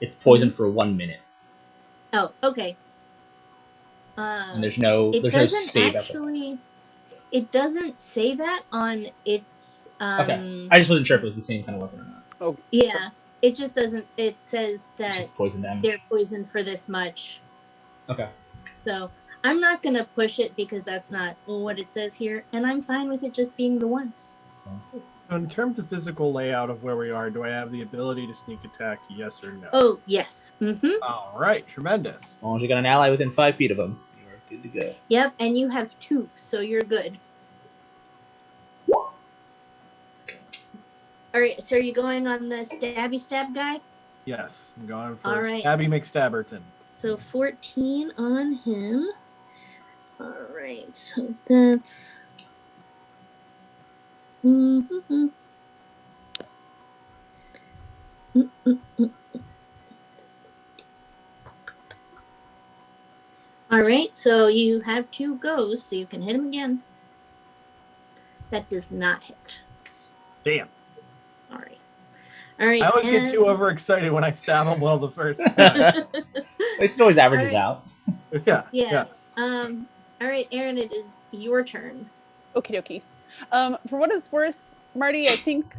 it's poisoned for 1 minute, Oh, okay. and there's no It there's no doesn't save. actually. It doesn't say that on its. Okay, I just wasn't sure if it was the same kind of weapon or not. Oh, Yeah, it just doesn't. It says It's that just poison damage. they're poisoned for this much. Okay. So I'm not gonna push it because that's not what it says here, and I'm fine with it just being the once. Sounds good. In terms of physical layout of where we are, do I have the ability to sneak attack? Yes or no? Oh yes. Mm-hmm. All right, tremendous. As long as you got an ally within 5 feet of him, you are good to go. Yep, and you have 2, so you're good. All right. So are you going on the stabby stab guy? Yes, I'm going for All right. Stabby McStabberton. So 14 on him. All right. So that's. Mm-hmm. All right. So you have 2 goes, so you can hit him again. That does not hit. Damn. Sorry. All right. I always get too overexcited when I stab him well the first time. It always averages Alright. out. yeah. Yeah. All right, Aaron. It is your turn. okie dokie. For what it's worth, Marty, I think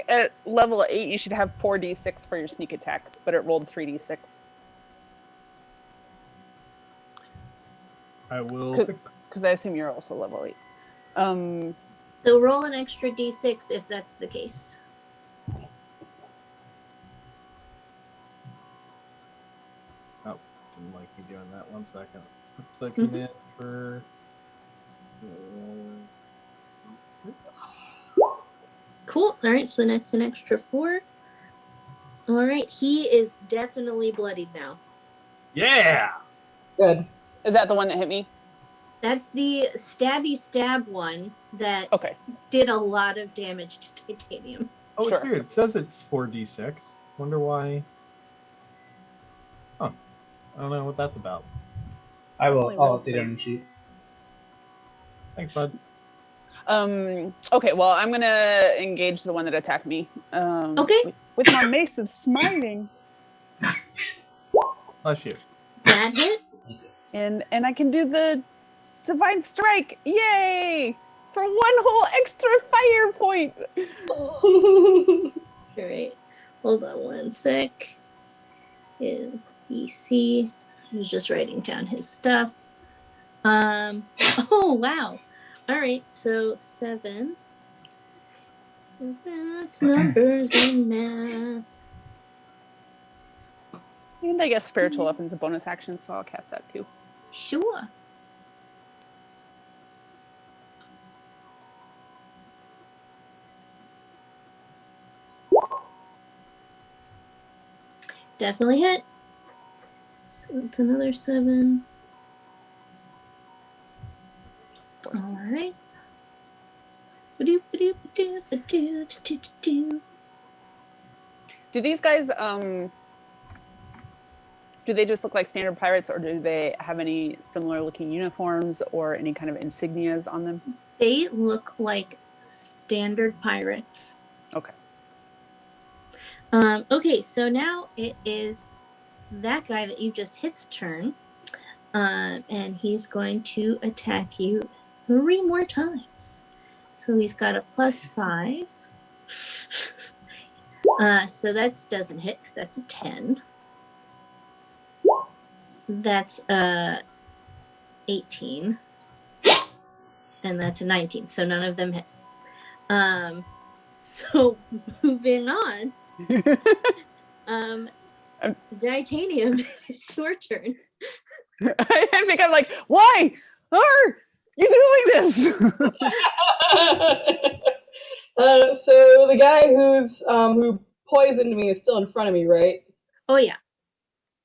at level 8 you should have 4d6 for your sneak attack, but it rolled 3d6. I will fix it. Because I assume you're also level 8. So roll an extra d6 if that's the case. Oh, didn't like me doing that. 1 second. What's the command for? Cool. All right, so that's an extra 4. All right, he is definitely bloodied now. Yeah. Good. Is that the one that hit me? That's the stabby stab one that Okay. did a lot of damage to titanium. Oh, Sure. it's weird. It says it's 4d6. Wonder why. Huh. I don't know what that's about. I'll Only update it on your sheet. Thanks, bud. Okay, well, I'm gonna engage the one that attacked me. Okay. With my mace of smiting, Bless you. That hit. and I can do the divine strike. Yay! For 1 whole extra fire point. All right. Hold on 1 sec. His EC. I was just writing down his stuff. Oh wow. All right. So 7. So that's numbers and math. And I guess spiritual weapon's a bonus action, so I'll cast that too. Sure. Definitely hit. So it's another 7. All right. Do these guys, do they just look like standard pirates, or do they have any similar looking uniforms or any kind of insignias on them? They look like standard pirates. Okay. Okay, so now it is that guy that you just hit's turn. And he's going to attack you 3 more times. So he's got a +5. So that doesn't hit because that's a 10. That's 18. And that's a 19. So none of them hit. So moving on. Titanium, it's your turn. I think I'm like, why are you doing this? So the guy who poisoned me is still in front of me, right? Oh yeah.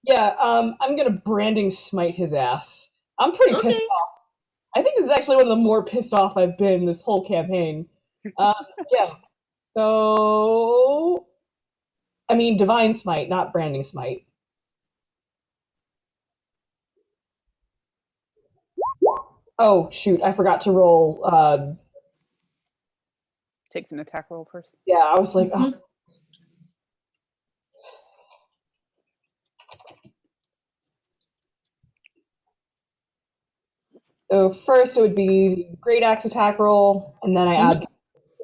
Yeah, I'm gonna branding smite his ass. I'm pretty pissed Okay. off. I think this is actually one of the more pissed off I've been this whole campaign. Yeah. So, I mean, divine smite, not branding smite. Oh shoot, I forgot to roll. Takes an attack roll first. Yeah, I was like, oh. So first it would be the great axe attack roll, and then I add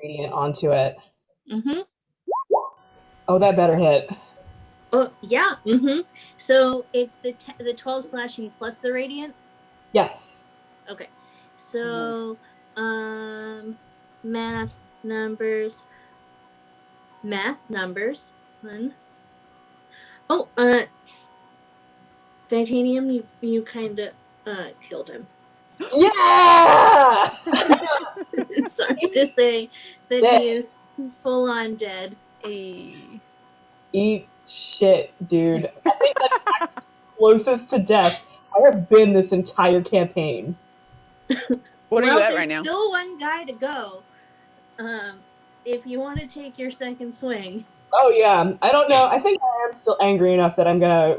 gradient onto it. Mm-hmm. Oh, that better hit. Oh yeah. Mm-hmm. So it's the 12 slashing plus the radiant. Yes. Okay. So math numbers. One. Oh, Titanium, you kind of killed him. Yeah! Sorry to say that he is full on dead. Eat shit, dude. I think that's closest to death I have been this entire campaign. What are you at right now? There's still one guy to go. If you want to take your second swing. Oh yeah, I don't know. I think I am still angry enough that I'm gonna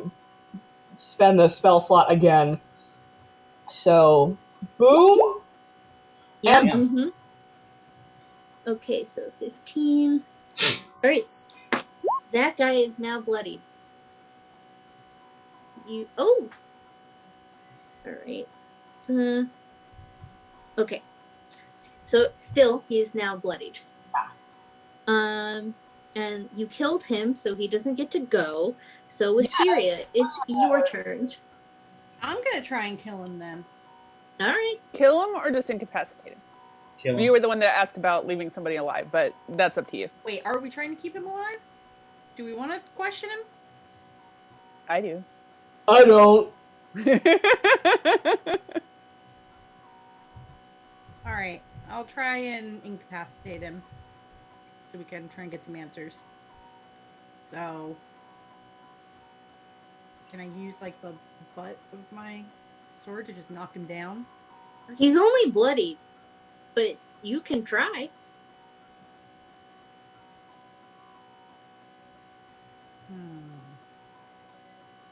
spend the spell slot again. So, boom. Yeah. Mm-hmm. Okay, so 15. All right. That guy is now bloody. All right. Okay. So still, he is now bloodied. And you killed him, so he doesn't get to go. So Wisteria, it's your turn. I'm gonna try and kill him then. All right. Kill him or just incapacitate him? Kill him. You were the one that asked about leaving somebody alive, but that's up to you. Wait, are we trying to keep him alive? Do we want to question him? I do. I don't. All right, I'll try and incapacitate him so we can try and get some answers. So, can I use like the butt of my sword to just knock him down? He's only bloody, but you can try.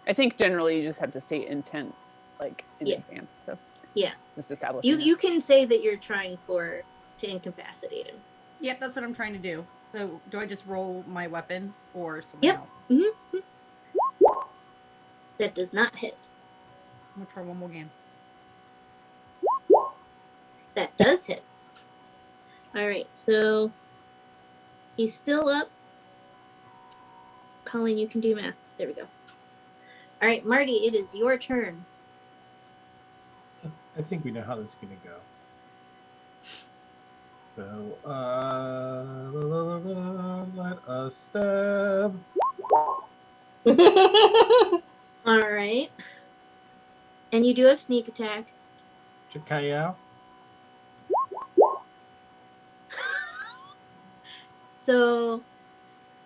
I think generally you just have to state intent, like in advance. So just establish. You can say that you're trying to incapacitate him. Yep, that's what I'm trying to do. So do I just roll my weapon or something else? Mm-hmm. That does not hit. I'm gonna try one more game. That does hit. All right, so he's still up. Colleen, you can do math. There we go. All right, Marty, it is your turn. I think we know how this is going to go. So, let us stab. All right. And you do have sneak attack. Chikaya. So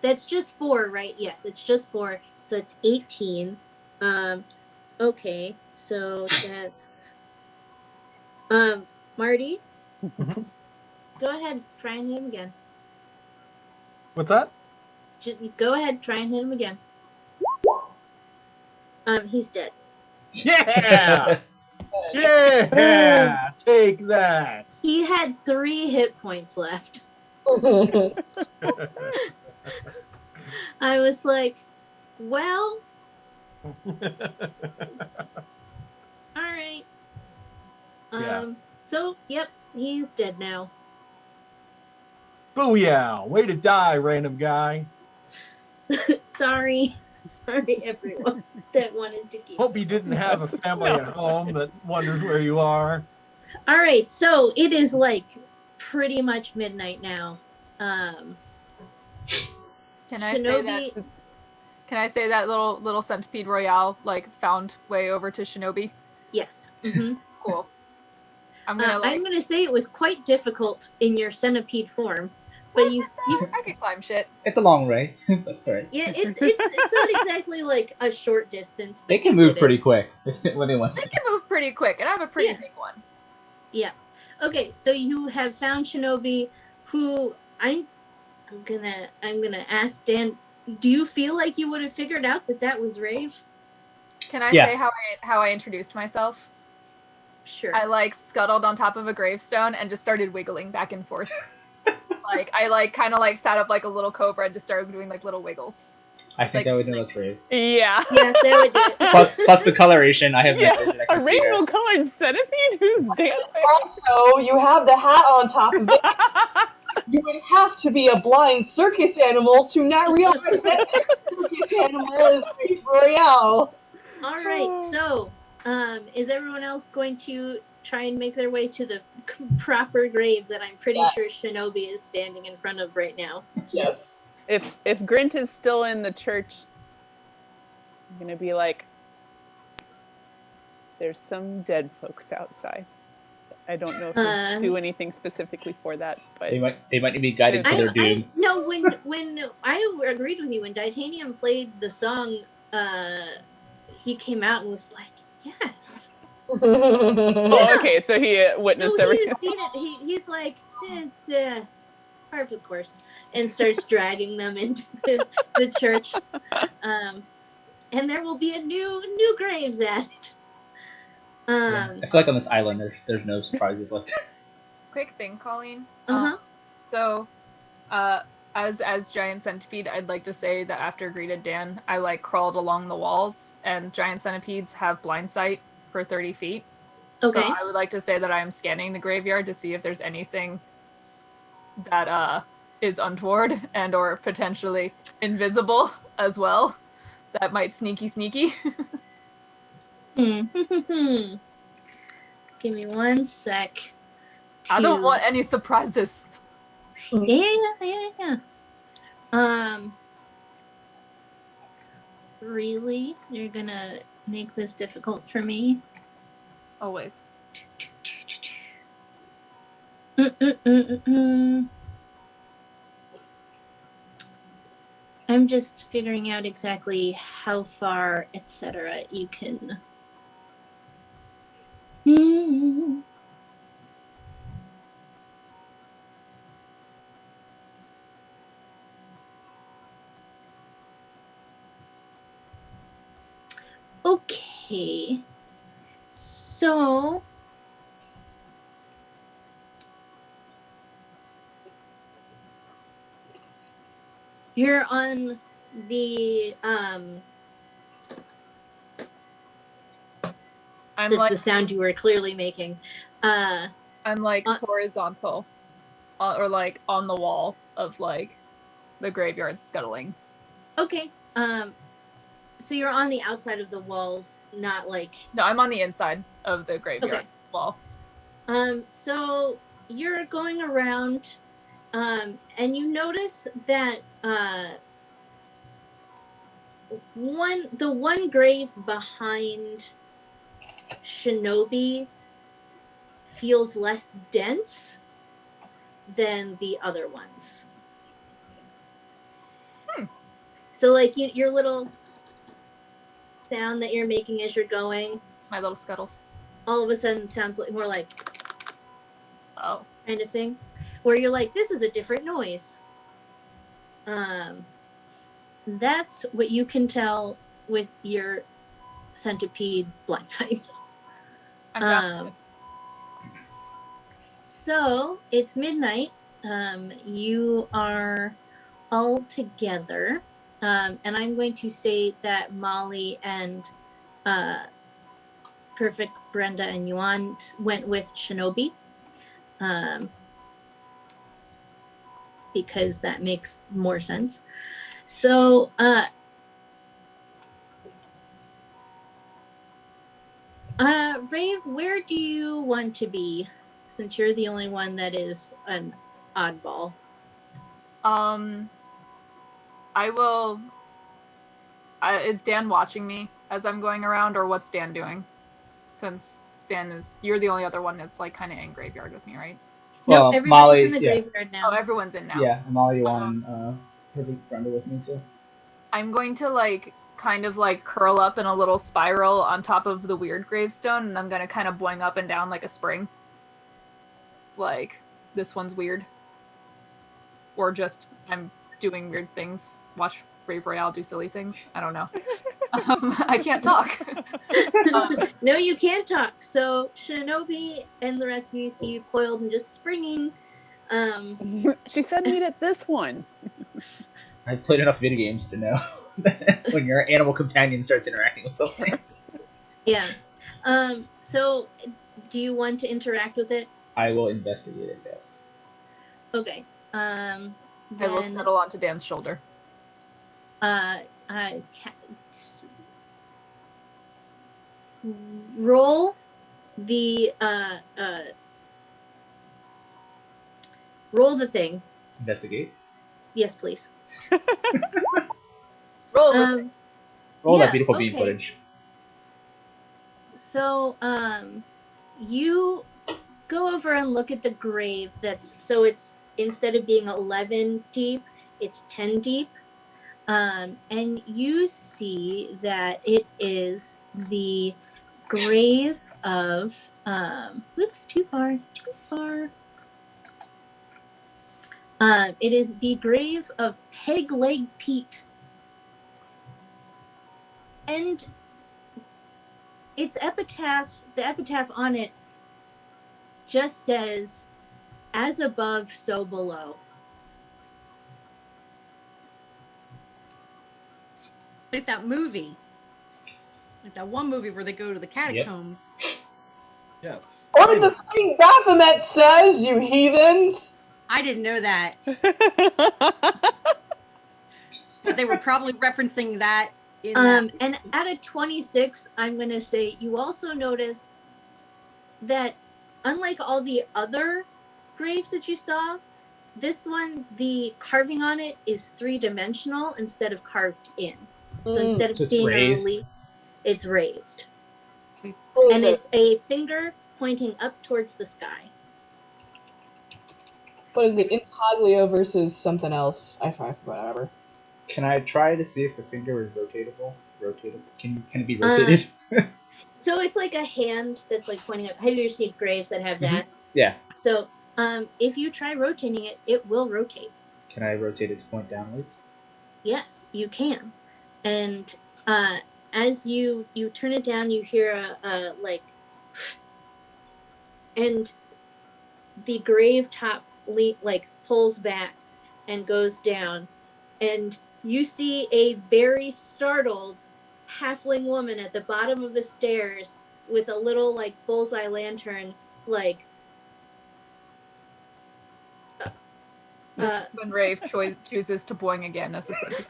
that's just 4, right? Yes, it's just 4. So that's 18. Okay, so that's Marty. Go ahead, try and hit him again. What's that? Just go ahead, try and hit him again. He's dead. Yeah! Yeah! Take that! He had 3 hit points left. I was like, well, all right. So, yep, he's dead now. Booyah! Way to die, random guy. Sorry everyone that wanted to keep. Hope you didn't have a family at home that wonders where you are. All right, so it is like pretty much midnight now. Can I say that? Shinobi. Can I say that little centipede royale like found way over to Shinobi? Yes. Mm-hmm. Cool. I'm gonna say it was quite difficult in your centipede form, but I can climb shit. It's a long way. That's right. Yeah, it's not exactly like a short distance. But They can move pretty quick when they want They to. can move pretty quick, and I have a pretty big one. Yeah. Okay, so you have found Shinobi, who I'm gonna ask Dan. Do you feel like you would have figured out that was Rave? Can I say how I introduced myself? Sure. I like scuttled on top of a gravestone and just started wiggling back and forth. I kind of sat up like a little cobra and just started doing like little wiggles. I think I would know that's Rave. Yeah. Yeah, that would do it. Plus the coloration. I have a rainbow colored centipede who's dancing. Also, you have the hat on top of it. You would have to be a blind circus animal to not realize that circus animal is Rave Royale. All right, so is everyone else going to try and make their way to the proper grave that I'm pretty sure Shinobi is standing in front of right now? Yes. If Grint is still in the church, I'm gonna be like, there's some dead folks outside. I don't know if they do anything specifically for that, but they might be guided to their doom. No, when I agreed with you when Titanium played the song, he came out and was like, "Yes." Oh, okay, so he witnessed everything. He's seen it. He's like, par for the course, and starts dragging them into the church. And there will be a new graves added. I feel like on this island, there's no surprises left. Quick thing, Colleen. Uh-huh. As giant centipede, I'd like to say that after greeted Dan, I crawled along the walls, and giant centipedes have blind sight for 30 feet. Okay. So I would like to say that I am scanning the graveyard to see if there's anything that is untoward and or potentially invisible as well. That might sneaky. Give me 1 sec. I don't want any surprises. Yeah. Really? You're gonna make this difficult for me? Always. I'm just figuring out exactly how far, etc. you can. Okay. So you're on the that's the sound you were clearly making. I'm horizontal, or on the wall of the graveyard scuttling. Okay. So you're on the outside of the walls, not No, I'm on the inside of the graveyard wall. So you're going around, and you notice that the one grave behind Shinobi feels less dense than the other ones. So your little sound that you're making as you're going, my little scuttles, all of a sudden sounds more like oh kind of thing, where you're like, this is a different noise. That's what you can tell with your centipede blind sight. So it's midnight. You are all together. And I'm going to say that Molly and Perfect, Brenda, and Yuan went with Shinobi. Because that makes more sense. So, Rave, where do you want to be? Since you're the only one that is an oddball. I will. Is Dan watching me as I'm going around, or what's Dan doing? Since Dan you're the only other one that's like kind of in graveyard with me, right? No, Well, everybody's Molly, in the yeah. graveyard now. Oh, everyone's in now. Yeah, Molly, you want Perfect Friender with me too? I'm going to like kind of like curl up in a little spiral on top of the weird gravestone, and I'm gonna kind of boing up and down like a spring. Like, this one's weird. Or just, I'm doing weird things. Watch Brave Royale do silly things. I don't know. I can't talk. No, you can't talk. So Shinobi and the rest of you see you coiled and just springing. She said meet at this one. I've played enough video games to know that when your animal companion starts interacting with something. Yeah. So do you want to interact with it? I will investigate it, yes. Okay. I will settle onto Dan's shoulder. Roll the roll the thing. Investigate. Yes, please. Roll the Roll Yeah, that beautiful beam okay. footage. So, you go over and look at the grave so it's, instead of being 11 deep, it's 10 deep. And you see that it is the grave of, whoops, too far. It is the grave of Peg Leg Pete. And its epitaph, the epitaph on it just says, "As above, so below." Like that movie. Like that one movie where they go to the catacombs. Yes. Or the fucking Baphomet says, you heathens! I didn't know that. But they were probably referencing that in that. And at a 26, I'm going to say you also notice that unlike all the other graves that you saw, this one, the carving on it is 3-dimensional instead of carved in. So instead of So it's being raised? a relief, it's raised. What is And it? it's a finger pointing up towards the sky. What is it? Incognito versus something else. I forgot, whatever. Can I try to see if the finger is rotatable? Can it be rotated? So it's like a hand that's like pointing up. Have you seen graves that have that? Yeah. So if you try rotating it, it will rotate. Can I rotate it to point downwards? Yes, you can. And as you turn it down, you hear a like, and the grave top like pulls back and goes down, and you see a very startled halfling woman at the bottom of the stairs with a little like bullseye lantern, like. When Rave chooses to boing again as a sentence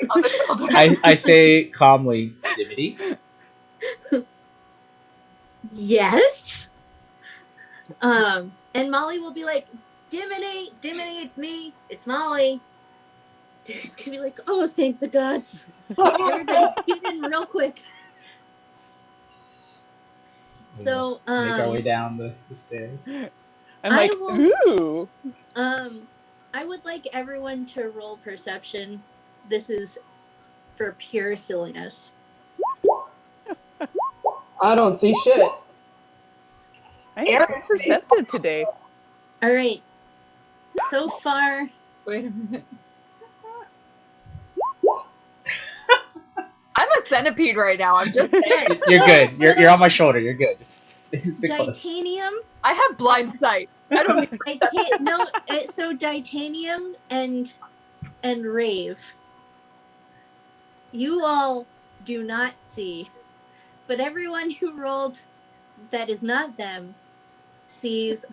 on the shoulder. I say calmly, Dimity. Yes. And Molly will be like, Dimity, it's me, it's Molly. Dude's gonna be like, oh, thank the gods. Everybody get in real quick. So, Make our way down the stairs. I'm like, ooh. I would like everyone to roll perception. This is for pure silliness. I don't see shit. I am so perceptive today. All right. So far, Wait a minute. I'm a centipede right now. I'm just saying. You're good. You're on my shoulder. You're good. Just stick close. Titanium. I have blind sight. I don't need So Titanium and Rave, you all do not see, but everyone who rolled that is not them sees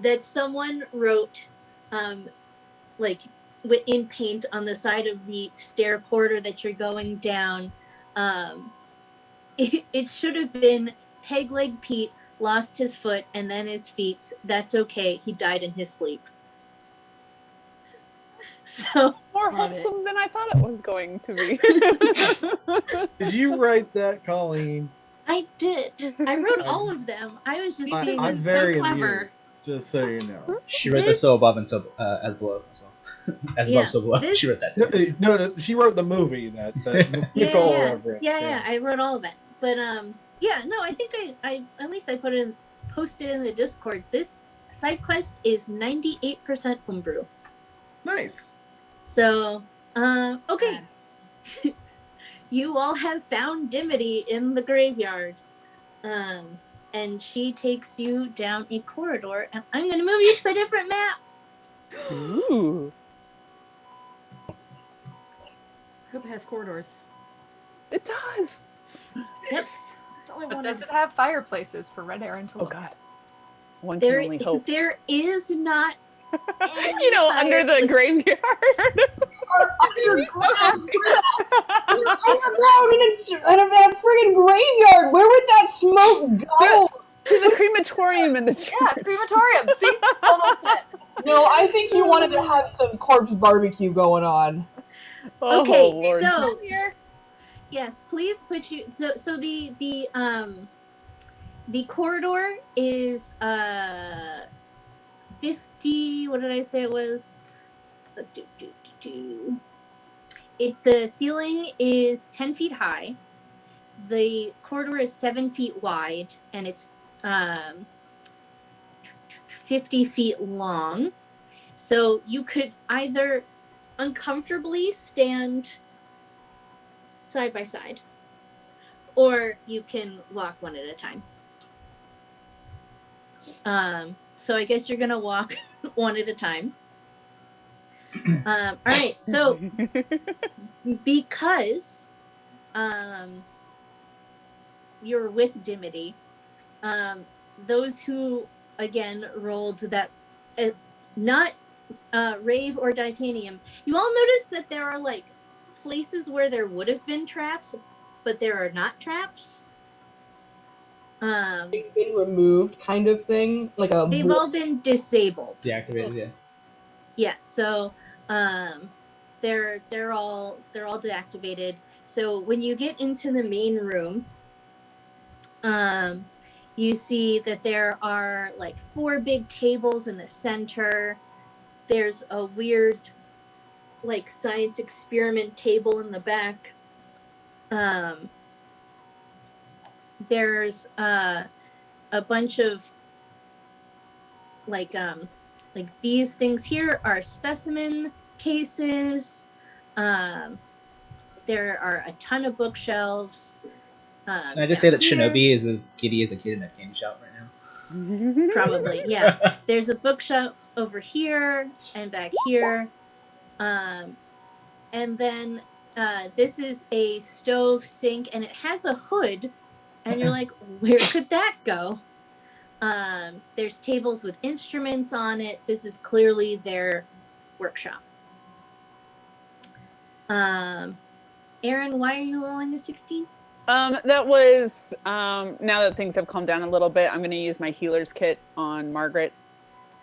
that someone wrote like in paint on the side of the stair corridor that you're going down. It should have been Peg Leg Pete lost his foot and then his feet. That's okay. He died in his sleep. So More Love it. wholesome than I thought it was going to be. Did you write that, Colleen? I did. I wrote all of them. I was just being I'm So very clever. amused, just so you know. She wrote the This- so above and so as below as well. As Yeah, above, so below. this- She wrote that too. No, she wrote the movie that Nicole read. yeah. I wrote all of it. But yeah, no, I think I at least I posted in the Discord. This side quest is 98% homebrew. Nice. So okay. You all have found Dimity in the graveyard. And she takes you down a corridor, and I'm gonna move you to a different map. Ooh. Hope it has corridors. It does. Yep. That's all I But wanted. does it have fireplaces for Red Aaron to Oh look God. One can only hope. There is not You know, under the graveyard. Underground in a friggin' graveyard. Where would that smoke go? To the crematorium in the church. Yeah, crematorium. See, total sense. No, I think you wanted to have some corpse barbecue going on. Oh, Okay, Lord. so yes, please put you. So the corridor is 50. What did I say it was? The ceiling is 10 feet high. The corridor is 7 feet wide, and it's 50 feet long. So you could either uncomfortably stand side by side, or you can walk one at a time. So I guess you're gonna walk one at a time. All right, so because you're with Dimity, those who again rolled that not Rave or Titanium, you all notice that there are like places where there would have been traps, but there are not traps. They've been removed, kind of thing, like a. They've all been disabled. Deactivated, yeah. Yeah, so they're all deactivated. So when you get into the main room, you see that there are like 4 big tables in the center. There's a weird like science experiment table in the back. There's a bunch of like these things here are specimen cases. There are a ton of bookshelves. Can I just say that Shinobi is as giddy as a kid in a candy shop right now? Probably, yeah. There's a bookshelf over here and back here. And then this is a stove sink, and it has a hood. And you're like, where could that go? There's tables with instruments on it. This is clearly their workshop. Aaron, why are you rolling a 16? That was now that things have calmed down a little bit, I'm going to use my healer's kit on Margaret,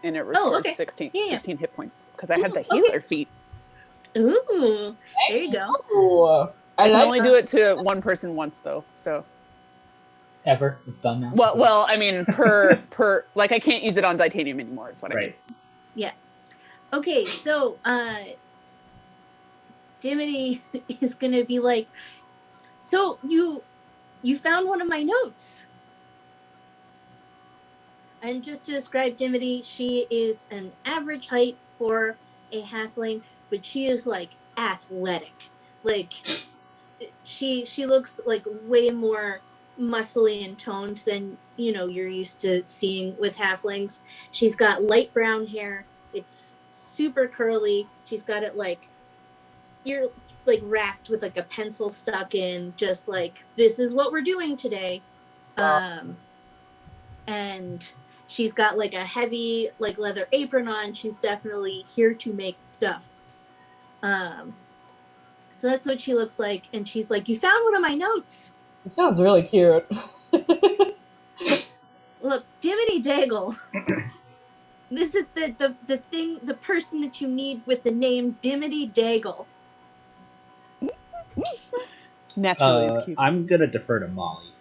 and it restores okay. 16 Yeah. 16 hit points because I had the Ooh, okay. healer feat. Ooh, there you go. Ooh, I I can like only do it to one person once though, so Ever. It's done now. well, I mean per like I can't use it on Titanium anymore. Is what I mean. Right. Okay, so Dimity is gonna be like, so you found one of my notes. And just to describe Dimity, she is an average height for a halfling, but she is like athletic. Like she looks like way more muscly and toned than you're used to seeing with halflings. She's got light brown hair. It's super curly. She's got it like you're like wrapped with like a pencil stuck in, just like this is what we're doing today. And she's got like a heavy like leather apron on. She's definitely here to make stuff. So that's what she looks like, and she's like, you found one of my notes. It sounds really cute. Look, Dimity Daggle This is the person that you need with the name Dimity Daigle. Naturally, it's cute. I'm gonna defer to Molly,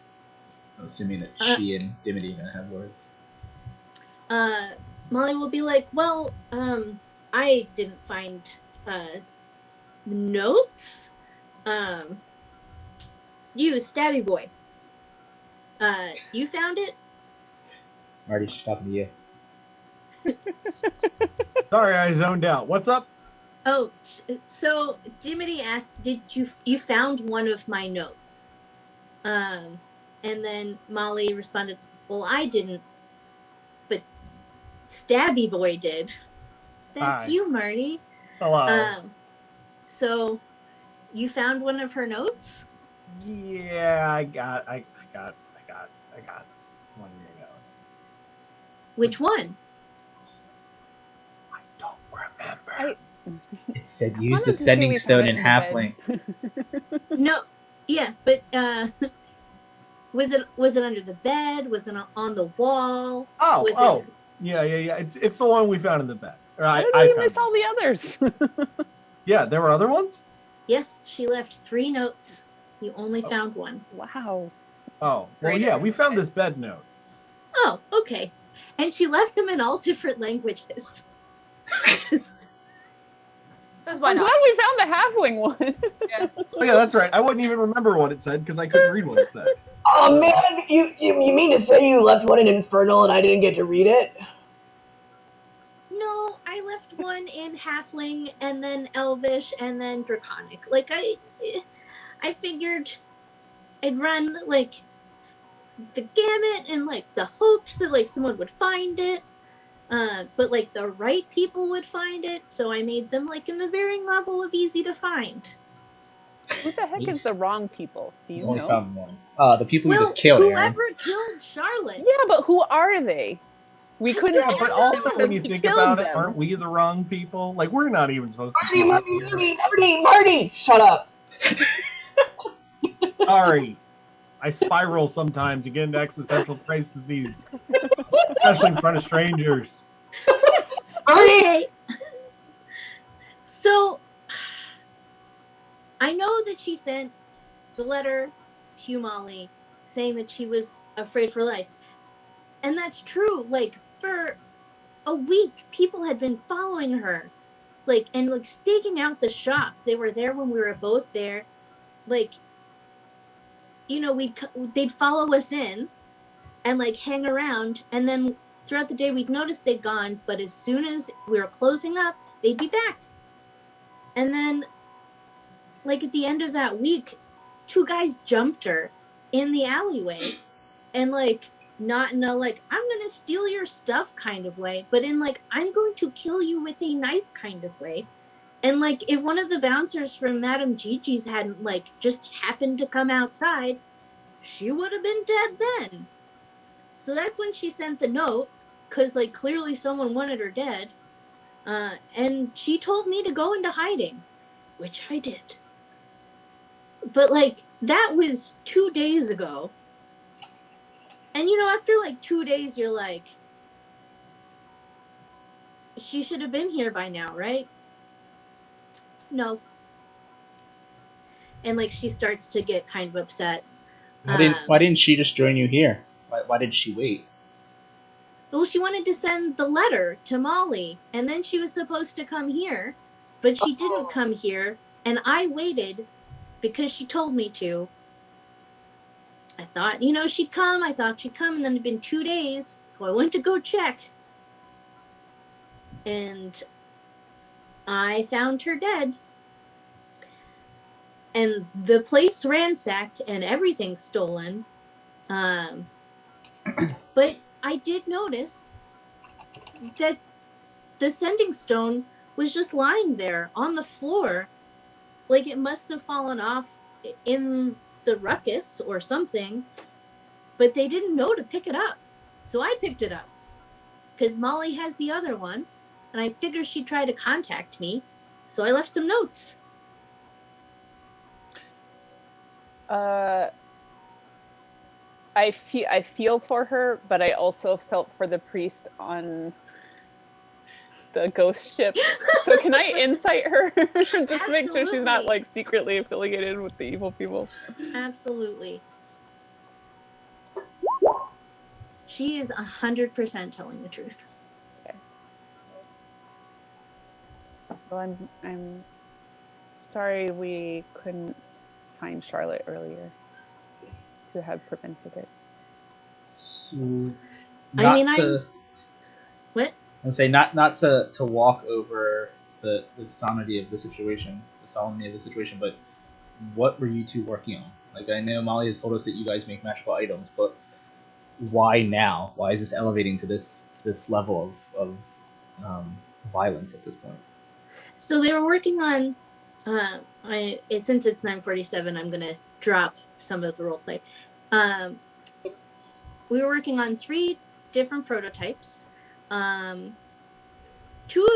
assuming that she and Dimity are gonna have words. Molly will be like, well, I didn't find notes. You, Stabby Boy. You found it? Marty, she's talking to you. Sorry, I zoned out. What's up? Oh, so Dimity asked, "Did you found one of my notes?" And then Molly responded, "Well, I didn't, but Stabby Boy did." That's Hi. you, Marty. Hello. So you found one of her notes? Yeah, I got one of your notes. Which one? I don't remember. It said I use wanted the to say sending we stone found in it in halfling. No, yeah, but was it under the bed? Was it on the wall? Oh, yeah. It's the one we found in the bed. How did we miss all the others? Yeah, there were other ones? Yes, she left 3 notes. You only found one. Wow. Oh, well, yeah, we found this bed note. Oh, okay. And she left them in all different languages. That's why I'm not. glad we found the halfling one. Yeah. Oh, yeah, that's right. I wouldn't even remember what it said because I couldn't read what it said. Oh man, you mean to say you left one in Infernal and I didn't get to read it? No, I left one in Halfling and then Elvish and then Draconic. Like I figured I'd run like the gamut and like the hopes that like someone would find it. But like the right people would find it, so I made them like in the varying level of easy to find. Who the heck is the wrong people? Do you Only know? found one. The people you Well, just killed, Aaron. whoever killed Charlotte. Yeah, but who are they? We couldn't. Yeah, but answer also them when because you we think killed about it, them. aren't we the wrong people? Like, we're not even supposed to be. Marty! Shut up! Sorry. I spiral sometimes and get into existential crises, especially in front of strangers. Okay. So I know that she sent the letter to you, Molly, saying that she was afraid for life. And that's true. Like, for a week, people had been following her. Like, and like staking out the shop. They were there when we were both there. Like, you know, they'd follow us in and like hang around, and then throughout the day we'd notice they'd gone, but as soon as we were closing up, they'd be back. And then like at the end of that week, 2 guys jumped her in the alleyway, and like not in a like I'm gonna steal your stuff kind of way, but in like I'm going to kill you with a knife kind of way. And like if one of the bouncers from Madame Gigi's hadn't like just happened to come outside, she would have been dead then. So that's when she sent the note, because like clearly someone wanted her dead. And she told me to go into hiding, which I did. But like that was 2 days ago. And you know, after like 2 days, you're like, she should have been here by now, right? No. And like she starts to get kind of upset. Why didn't she just join you here? Why did she wait? Well, she wanted to send the letter to Molly, and then she was supposed to come here, but she didn't come here, and I waited because she told me to. I thought, you know, she'd come, and then it'd been 2 days, so I went to go check. And I found her dead. And the place ransacked and everything stolen. But I did notice that the sending stone was just lying there on the floor. Like it must have fallen off in the ruckus or something, but they didn't know to pick it up. So I picked it up because Molly has the other one, and I figured she'd try to contact me. So I left some notes. I feel for her, but I also felt for the priest on the ghost ship. So can I insight her just to make sure she's not Absolutely. like secretly affiliated with the evil people? Absolutely. She is 100% telling the truth. Well, I'm sorry we couldn't find Charlotte earlier. Who had prevented it? So, What? I'm saying not to walk over the solemnity of the situation, but what were you two working on? Like, I know Molly has told us that you guys make magical items, but why now? Why is this elevating to this level of violence at this point? So they were working on. Since it's 9:47, I'm gonna drop some of the roleplay. We were working on 3 different prototypes, 2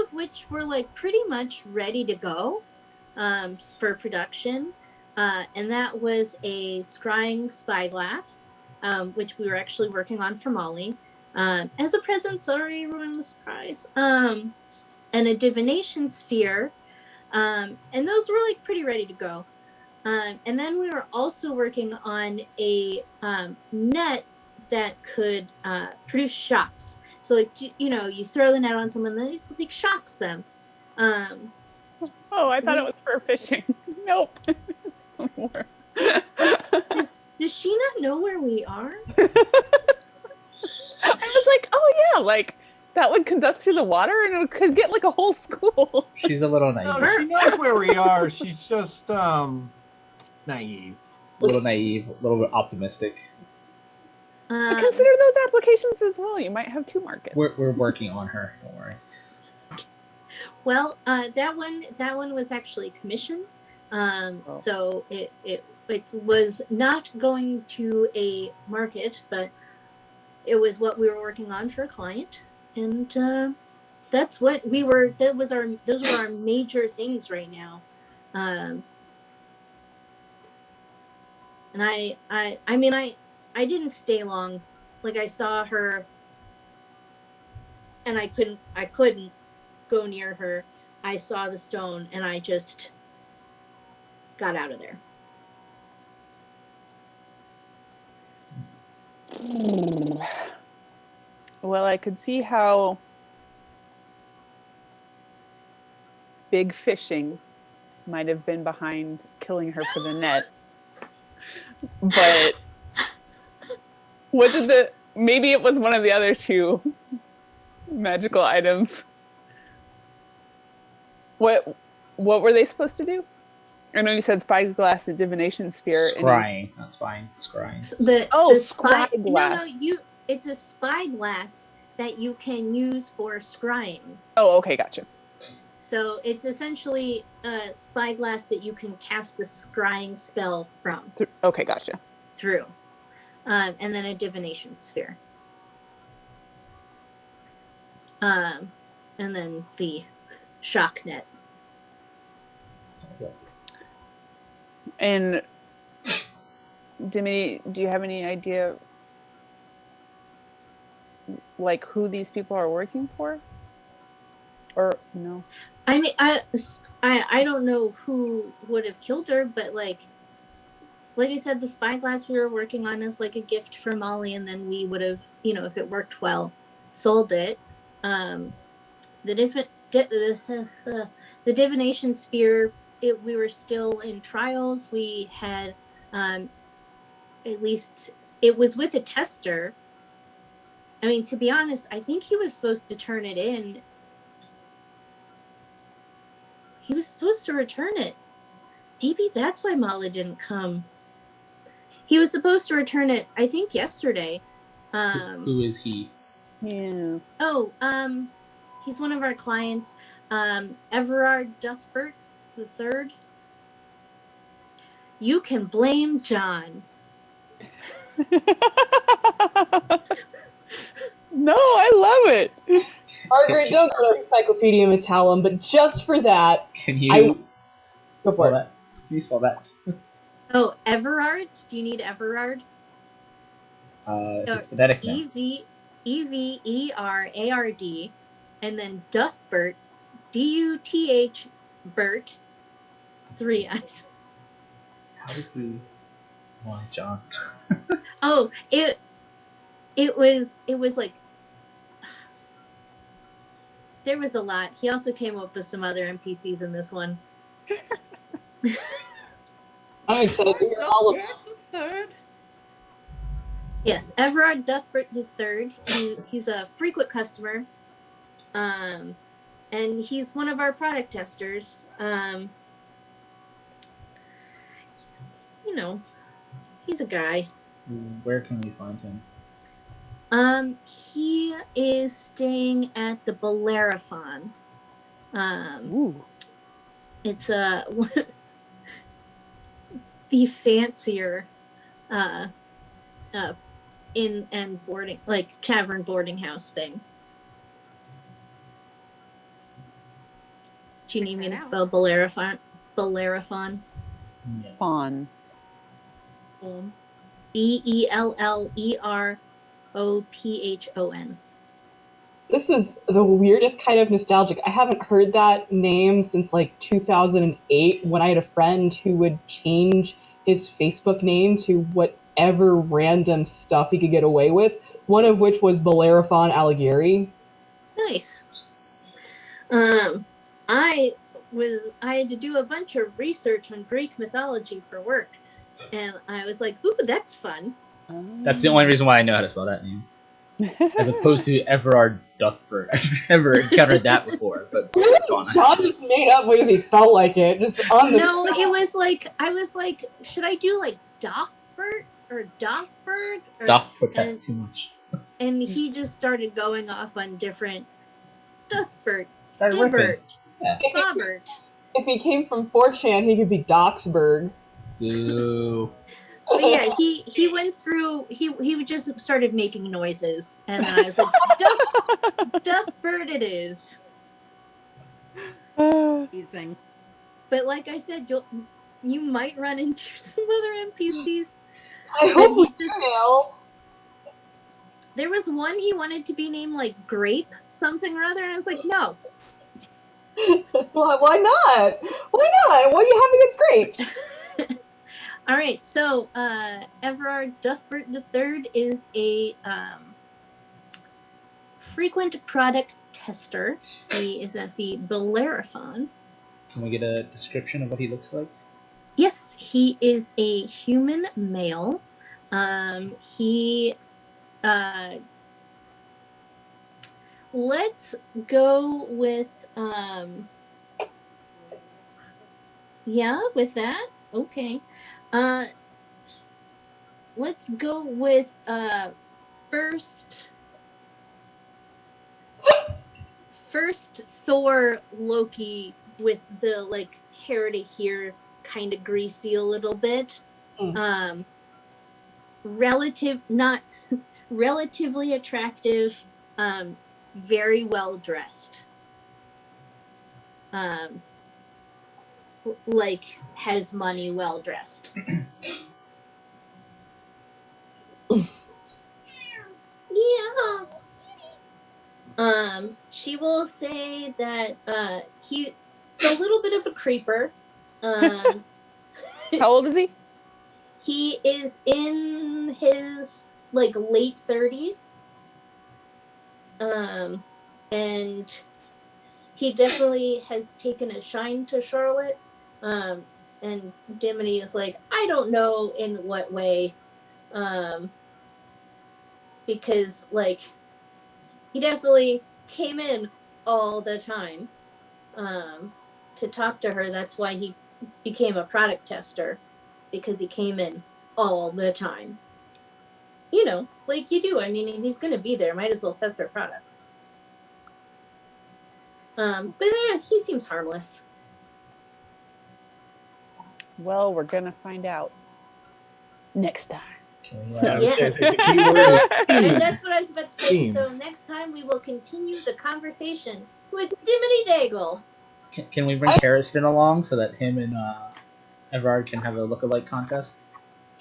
of which were like pretty much ready to go for production, and that was a scrying spyglass, which we were actually working on for Molly as a present. Sorry, ruined the surprise. And a divination sphere, and those were like pretty ready to go. And then we were also working on a net that could produce shocks. So like you throw the net on someone, then it like shocks them. Oh, I thought it was for fishing. Nope. Some more. Does she not know where we are? I was like, oh yeah, like that would conduct through the water and it could get like a whole school. She's a little naive. No, she knows where we are. She's just naive. A little naive, a little bit optimistic. But consider those applications as well. You might have 2 markets. We're working on her. Don't worry. Well, that one was actually commissioned. So it was not going to a market, but it was what we were working on for a client, and that's what we were. Those were our major things right now. And I didn't stay long. Like, I saw her and I couldn't go near her. I saw the stone and I just got out of there. Well, I could see how big fishing might have been behind killing her for the net. But maybe it was one of the other 2 magical items. What were they supposed to do? I know you said spyglass and divination sphere. Scrying. That's fine. Scrying. The spyglass. No, it's a spyglass that you can use for scrying. Oh, okay, gotcha. So it's essentially a spyglass that you can cast the scrying spell from. Okay, gotcha. Through. And then a divination sphere. And then the shock net. And Dimity, do you have any idea, like, who these people are working for? Or no? I mean, I don't know who would have killed her, but like I said, the spyglass we were working on is like a gift for Molly, and then we would have, if it worked well, sold it. The divination sphere, we were still in trials. We had, at least, it was with a tester. I mean, to be honest, I think he was supposed to turn it in. He was supposed to return it. Maybe that's why Molly didn't come. He was supposed to return it, I think, yesterday. Who is he? Yeah. Oh, he's one of our clients, Everard Duthbert III. You can blame John. No, I love it. Margaret, don't go to Encyclopedia Metallum, but just for that, Can you go for it. Can you spell that? Oh, Everard? Do you need Everard? It's phonetic now. Everard, and then Duthbert, D-U-T-H, Bert, 3 eyes. How did we? Why, John? Oh, it was like there was a lot. He also came up with some other NPCs in this one. I'm excited to hear all of them. Third. Yes, Everard Duthbert III. He's a frequent customer, and he's one of our product testers. You know, he's a guy. Where can we find him? He is staying at the Bellerophon. Ooh. It's the fancier inn and boarding, like tavern boarding house thing. Do you need me to spell Bellerophon? Bellerophon. Yeah. Fawn. Bellerophon. This is the weirdest kind of nostalgic. I haven't heard that name since like 2008 when I had a friend who would change his Facebook name to whatever random stuff he could get away with, one of which was Bellerophon Alighieri. Nice. I had to do a bunch of research on Greek mythology for work, and I was like, ooh, that's fun. That's the only reason why I know how to spell that name. As opposed to Everard Duthbert. I've never encountered that before, but John just made up because he felt like it. Just on the No, it was like, I was like, should I do like Dothbert or Dothberg? Or, Doth protest too much. and he just started going off on different Duthbert, Started ripping. Dibbert, Yeah. Bobbert. If he came from 4chan, he could be Doxburg. Boo. But yeah, he went through, he just started making noises, and then I was like, Duthbert it is. Amazing. But like I said, you might run into some other NPCs. I hope we just- do. There was one he wanted to be named like Grape something or other, and I was like, no. Why not? Why not? What do you have against grapes? All right, so Everard Duthbert III is a frequent product tester. He is at the Bellerophon. Can we get a description of what he looks like? Yes, he is a human male. Let's go with with that. Okay. Let's go with first Thor Loki with the like hair to here, kind of greasy a little bit. Relatively attractive, very well dressed. Like has money, well dressed. Yeah. She will say that he's a little bit of a creeper. How old is he? He is in his like late 30s. And he definitely has taken a shine to Charlotte. And Dimity is like, I don't know in what way. Because like he definitely came in all the time to talk to her. That's why he became a product tester, because he came in all the time. You know, like you do. I mean, if he's going to be there, might as well test their products. But yeah, he seems harmless. Well, we're gonna find out next time. I was Yeah. saying the key word And that's what I was about to say. Seems. So next time we will continue the conversation with Dimity Daigle. Can we bring Karastin along so that him and Everard can have a lookalike contest?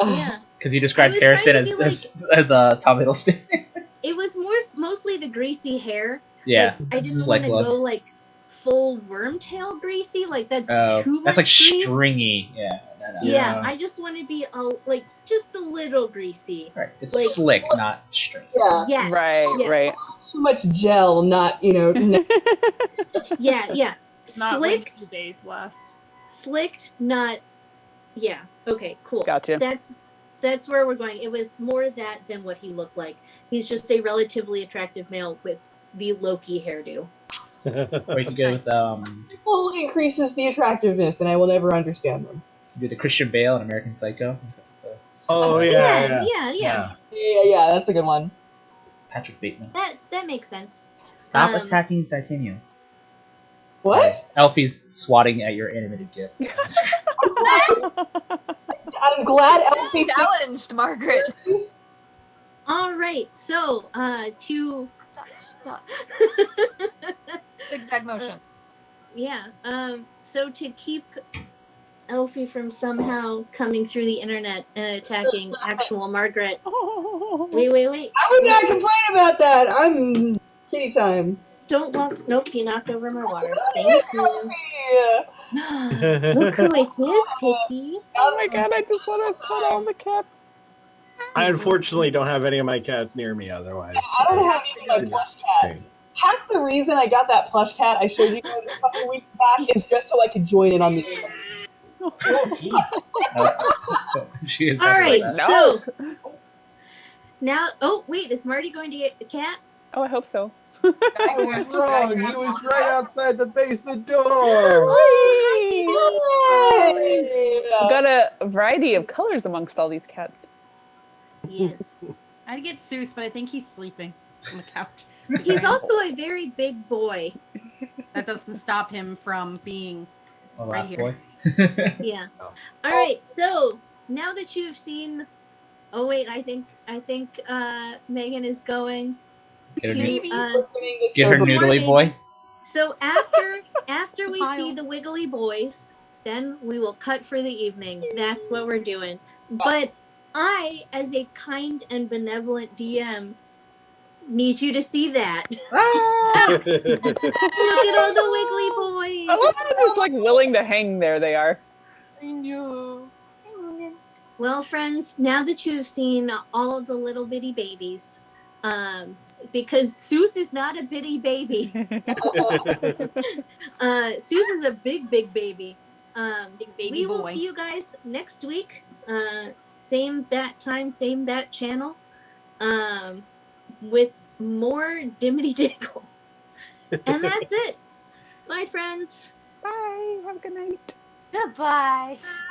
Yeah. Because you described I was Karastin trying to as Tom Hiddleston. It was mostly the greasy hair. Yeah, Like, I didn't slick want to look. go like full wormtail greasy. Like that's Oh, too much. that's like grease. stringy. Yeah. No. Yeah, Yeah. I just want to be like just a little greasy. Right. It's Like- slick, not stringy. Yeah. Yes. Right, yes. right. Too much gel, not, Yeah. Not wait Slicked, 2 days last. slicked, not. Yeah. Okay. Cool. Gotcha. That's where we're going. It was more that than what he looked like. He's just a relatively attractive male with the Loki hairdo. Or you could go with Well, increases the attractiveness, and I will never understand them. do the Christian Bale in American Psycho. Oh yeah. Yeah, that's a good one. Patrick Bateman. That makes sense. Stop attacking Titanium. What? Elfie's swatting at your animated GIF. I'm glad Elfie thinks Challenged, Margaret. All right. So to Zigzag motion. yeah. So to keep Elfie from somehow coming through the internet and attacking actual Margaret. Wait. I would not complain about that. I'm kitty time. Don't walk. Nope, you knocked over my water. Thank you. Yeah. Look who it is, Piggy. Oh my god, I just want to pet all the cats. I unfortunately don't have any of my cats near me otherwise. I don't have even my plush cat. Half the reason I got that plush cat I showed you guys a couple weeks back is just so I could join in on the She is All right, like that. No. so now. Oh wait, is Marty going to get the cat? Oh, I hope so. I was wrong. He was right outside the basement door. We've got a variety of colors amongst all these cats. Yes. I'd get Seuss, but I think he's sleeping on the couch. He's also a very big boy. That doesn't stop him from being Oh, right laugh here. boy. Yeah. Oh. All right. So now that you've seen, oh wait, I think Megan is going Get her, to noodly, Get get her more noodly boy. babies. So after we Pile. see the wiggly boys, then we will cut for the evening. That's what we're doing. But I, as a kind and benevolent DM, need you to see that. Look at all the wiggly boys. I love how just like willing to hang there they are. Well, friends, now that you've seen all of the little bitty babies, because Seuss is not a bitty baby. Seuss is a big baby. Big baby We will boy. see you guys next week. Same bat time, same bat channel. With more Dimity Diggle. And that's it. Bye, friends. Bye. Have a good night. Goodbye. Bye.